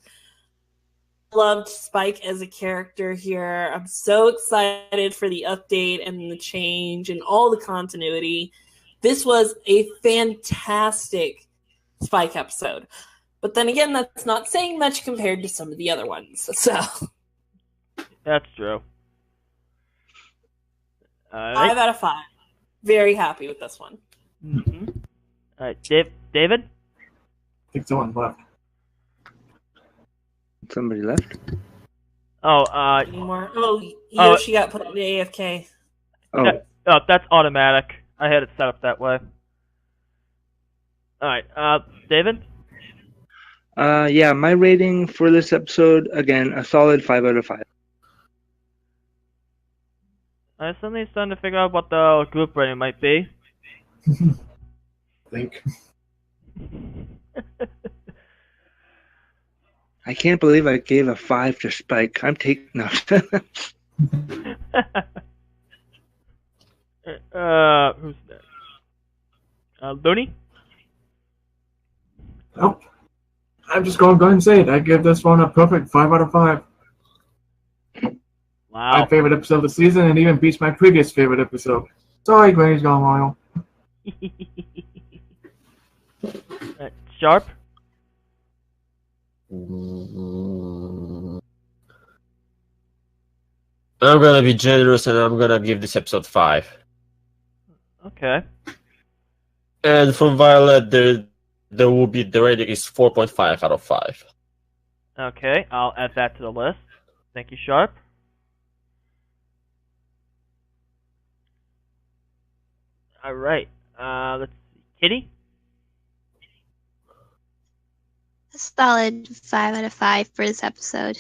Loved Spike as a character here. I'm so excited for the update and the change and all the continuity. This was a fantastic Spike episode. But then again, that's not saying much compared to some of the other ones. So That's true. 5 out of 5. Very happy with this one. Mm-hmm. All right, David? I think someone left. Somebody left? Any more? Yoshi got put into AFK. Oh, That's automatic. I had it set up that way. All right, David? yeah, my rating for this episode, again, a solid 5 out of 5. I suddenly starting to figure out what the group rating might be. I think. I can't believe I gave a 5 to Spike. I'm taking notes. Who's next? Looney? Nope. I'm just going to go ahead and say it. I give this one a perfect 5 out of 5. Wow. My favorite episode of the season, and even beats my previous favorite episode. Sorry, Granny's Gone Wild. Sharp? I'm gonna be generous and I'm gonna give this episode 5. Okay. And from Violet, there will be the rating is 4.5 out of 5. Okay, I'll add that to the list. Thank you, Sharp. Alright, let's see. Kitty? A solid 5 out of 5 for this episode.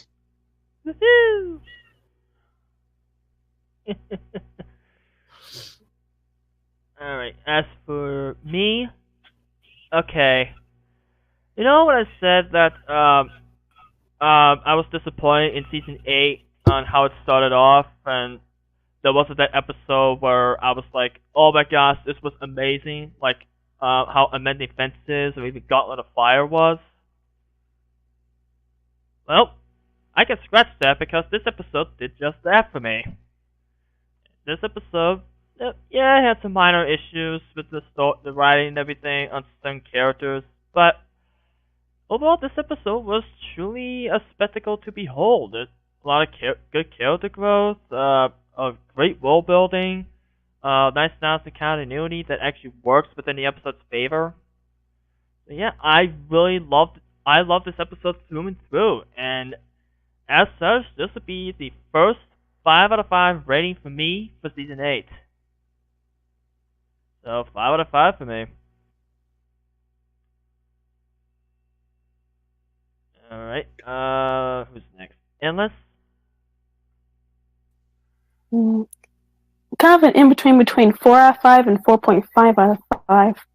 Woohoo! Alright, as for me, okay. You know when I said that I was disappointed in season 8 on how it started off, and there wasn't that episode where I was like, oh my gosh, this was amazing, like how Amending Fences or even Gauntlet of Fire was? Well, I can scratch that because this episode did just that for me. This episode, yeah, it had some minor issues with the writing and everything on some characters, but overall, this episode was truly a spectacle to behold. There's a lot of good character growth, of great world building, nice balance and continuity that actually works within the episode's favor. So yeah, I love this episode through and through, and as such, this would be the first 5 out of 5 rating for me for season 8. So 5 out of 5 for me. Alright, who's next? Endless? Kind of an in between 4 out of 5 and 4.5 out of 5.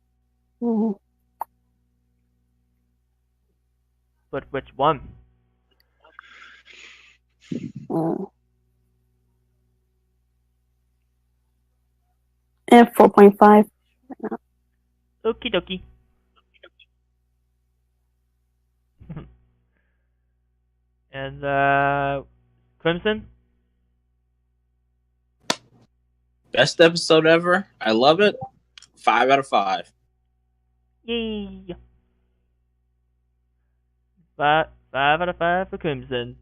But which one? And 4.5. Okie dokie. And, Crimson? Best episode ever. I love it. 5 out of 5. Yay! 5 out of 5 for Crimson.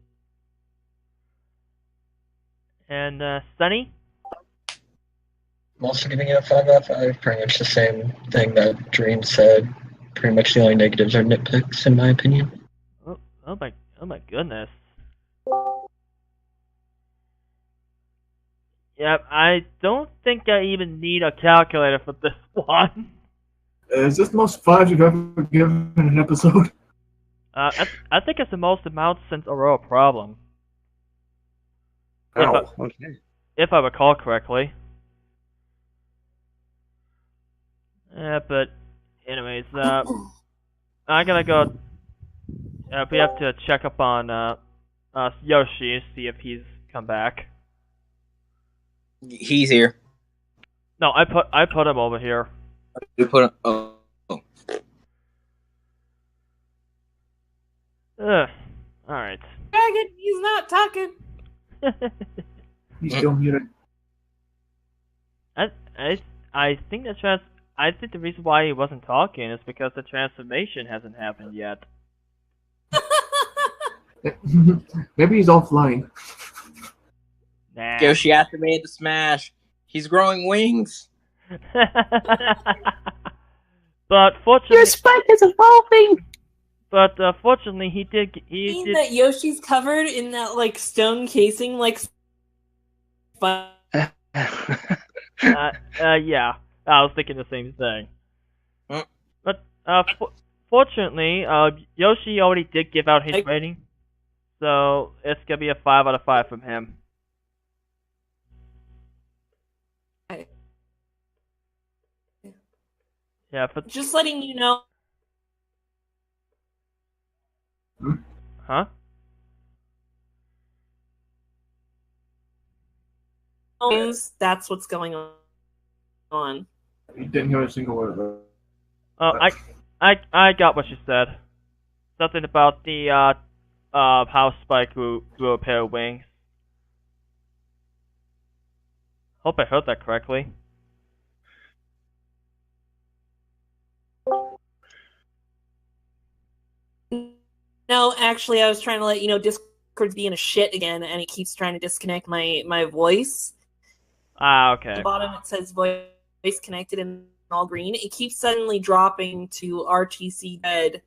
And, Sunny? I'm also giving it a 5 out of 5. Pretty much the same thing that Dream said. Pretty much the only negatives are nitpicks, in my opinion. Oh my goodness. Yep, I don't think I even need a calculator for this one. Is this the most fives you've ever given in an episode? I think it's the most amount since Aurora Problem. Oh, okay. If I recall correctly. Yeah, but anyways, I'm gonna go. We have to check up on Yoshi, see if he's come back. He's here. No, I put him over here. You put him. Oh. Ugh. All right. Dragon, he's not talking. He's still muted. I think the reason why he wasn't talking is because the transformation hasn't happened yet. Maybe he's offline. Nah. Yoshi activated the smash. He's growing wings. But fortunately, Your Spike is evolving. but fortunately, he did. Mean that Yoshi's covered in that like stone casing, like. Yeah, I was thinking the same thing. Hmm. But fortunately, Yoshi already did give out his rating, so it's gonna be a 5 out of 5 from him. Yeah, but Just letting you know. huh? That's what's going on. He didn't hear a single word of it. Oh, I got what you said. Something about the how Spike grew a pair of wings. Hope I heard that correctly. No, actually, I was trying to let you know Discord's being a shit again, and it keeps trying to disconnect my voice. Ah, At okay. the bottom, it says voice connected in all green. It keeps suddenly dropping to RTC dead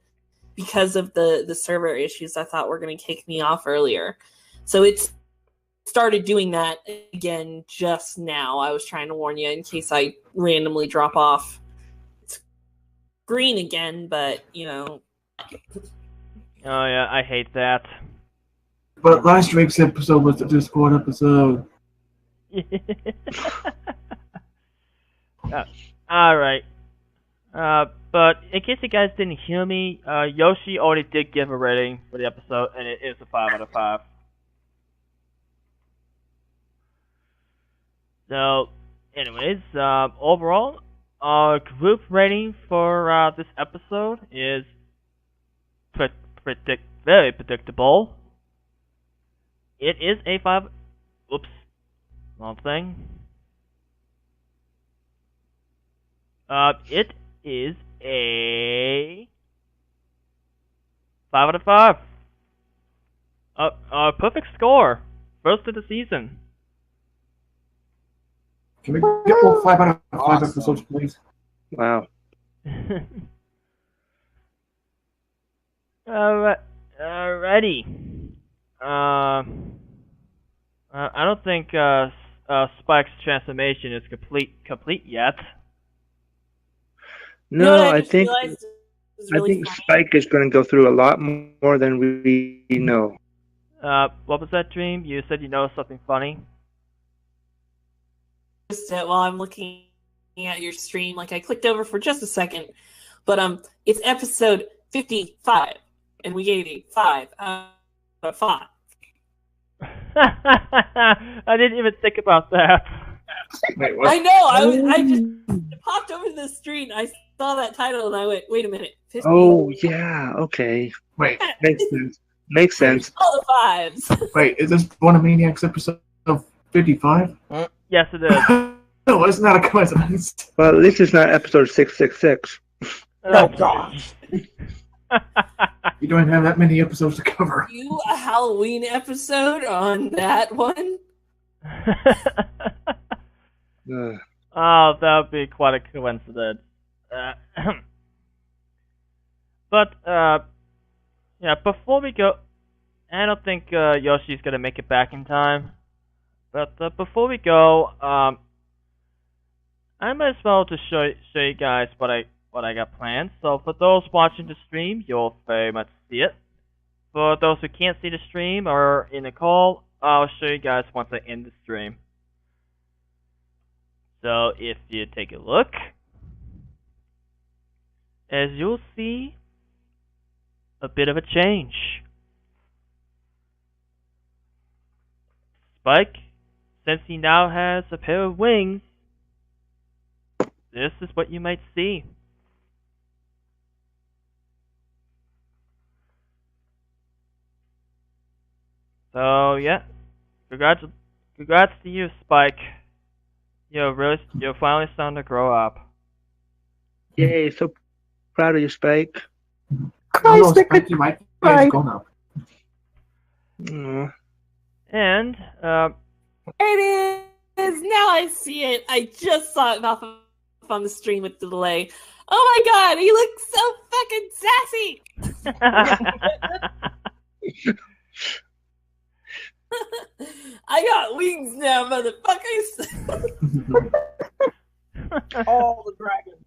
because of the server issues I thought were going to kick me off earlier. So it's started doing that again just now. I was trying to warn you in case I randomly drop off. It's green again, but, you know. Oh yeah, I hate that. But last week's episode was the Discord episode. Alright. But in case you guys didn't hear me, Yoshi already did give a rating for the episode, and it is a 5 out of 5. So, anyways, overall, our group rating for this episode is very predictable. It is a 5. Oops. Wrong thing. It is a 5 out of 5. A perfect score. First of the season. Can we get more 5 out of 5 Awesome. episodes, please? Wow. Alrighty. I don't think Spike's transformation is complete yet. No, what I just think realized was really funny? Spike is going to go through a lot more than we know. What was that, Dream? You said you know something funny? Just while I'm looking at your stream, like I clicked over for just a second, but it's episode 55, and we gave you 5 out of 5. I didn't even think about that. Wait, what? I know. I just popped over to the screen. I saw that title and I went, "Wait a minute." 50. Oh, yeah, okay. Wait, Makes sense. Makes sense. All the 5s. wait, is this Bronimaniacs episode 55? Yes, it is. No, isn't that a coincidence? Well, at least it's not episode 666. Oh gosh. You don't have that many episodes to cover. Do a Halloween episode on that one. Oh, that would be quite a coincidence. But, yeah, before we go, I don't think Yoshi's gonna make it back in time. But before we go, I might as well just show you guys what I got planned. So for those watching the stream, you'll very much see it. For those who can't see the stream or in the call, I'll show you guys once I end the stream. So if you take a look, as you'll see, a bit of a change. Spike, since he now has a pair of wings, this is what you might see. So yeah, congrats to you, Spike. You're finally starting to grow up. Yay! So proud of you, Spike. Hello, Spikey, my hair's gone up. And It is! Now I see it. I just saw it off on the stream with the delay. Oh my god, he looks so fucking sassy! I got wings now, motherfuckers! All the dragons.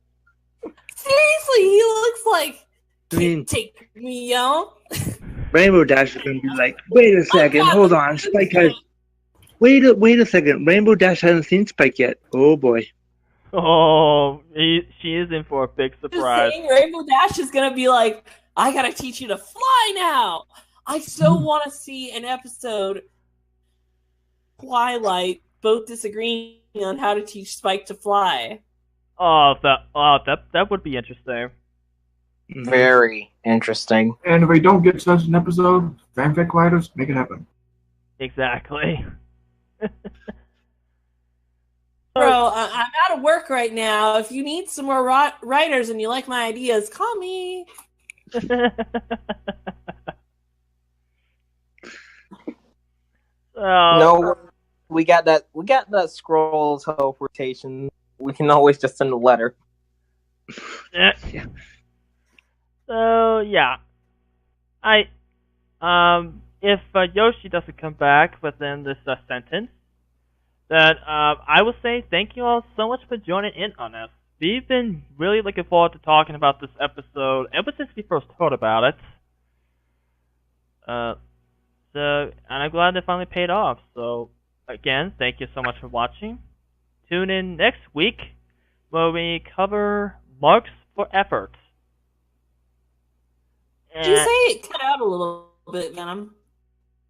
Seriously, he looks like I mean, take me out. Rainbow Dash is gonna be like, wait a second, hold on, Spike has. Wait a second, Rainbow Dash hasn't seen Spike yet. Oh boy. oh, she is in for a big surprise. Just saying, Rainbow Dash is gonna be like, I gotta teach you to fly now. I so want to see an episode, Twilight, both disagreeing on how to teach Spike to fly. That would be interesting. Very interesting. And if we don't get such an episode, fanfic writers, make it happen. Exactly. Bro, I'm out of work right now. If you need some more writers and you like my ideas, call me. No, we got that scroll teleportation. We can always just send a letter. Yeah. So yeah, if Yoshi doesn't come back within this sentence, then I will say thank you all so much for joining in on this. We've been really looking forward to talking about this episode ever since we first heard about it. And I'm glad it finally paid off. So again, thank you so much for watching. Tune in next week where we cover marks for effort. Did you say it cut out a little bit, Venom?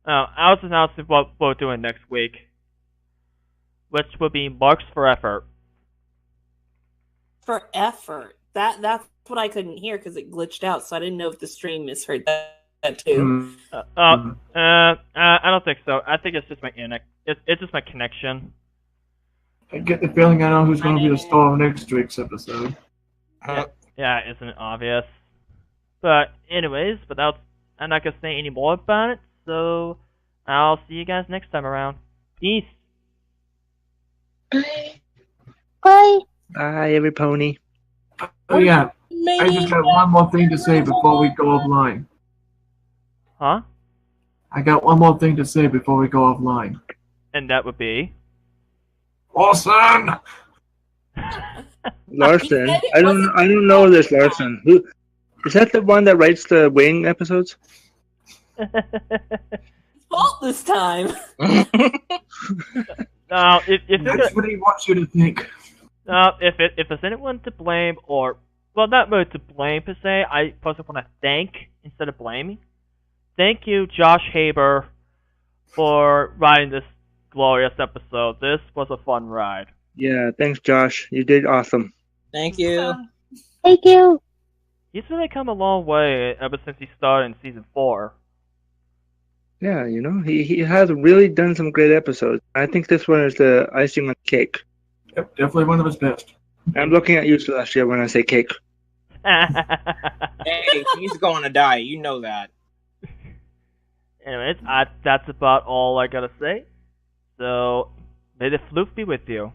Oh, I was announcing what we're doing next week, which will be marks for effort. For effort. That's what I couldn't hear because it glitched out, so I didn't know if the stream misheard that too. I don't think so. I think it's just my it's just my connection. I get the feeling I know who's going to be the star of next week's episode. Yeah, isn't it obvious? But anyways, I'm not gonna say any more about it. So I'll see you guys next time around. Peace. Bye. Bye. Bye, every pony. Oh yeah, I just got one more thing to say before we go offline. Huh? I got one more thing to say before we go offline. And that would be Larson. Larson. I don't know this Larson. Who is that? The one that writes the Wing episodes? Fault this time. Now, if That's what he wants you to think. if there's anyone to blame, or well, not really to blame per se, I personally want to thank instead of blaming. Thank you, Josh Haber, for writing this glorious episode. This was a fun ride. Yeah, thanks, Josh. You did awesome. Thank you. Thank you. He's really come a long way ever since he started in season 4. Yeah, you know, he has really done some great episodes. I think this one is the icing on the cake. Yep, definitely one of his best. I'm looking at you, Celestia, when I say cake. Hey, he's going to die. You know that. Anyways, that's about all I gotta say. So, may the floof be with you.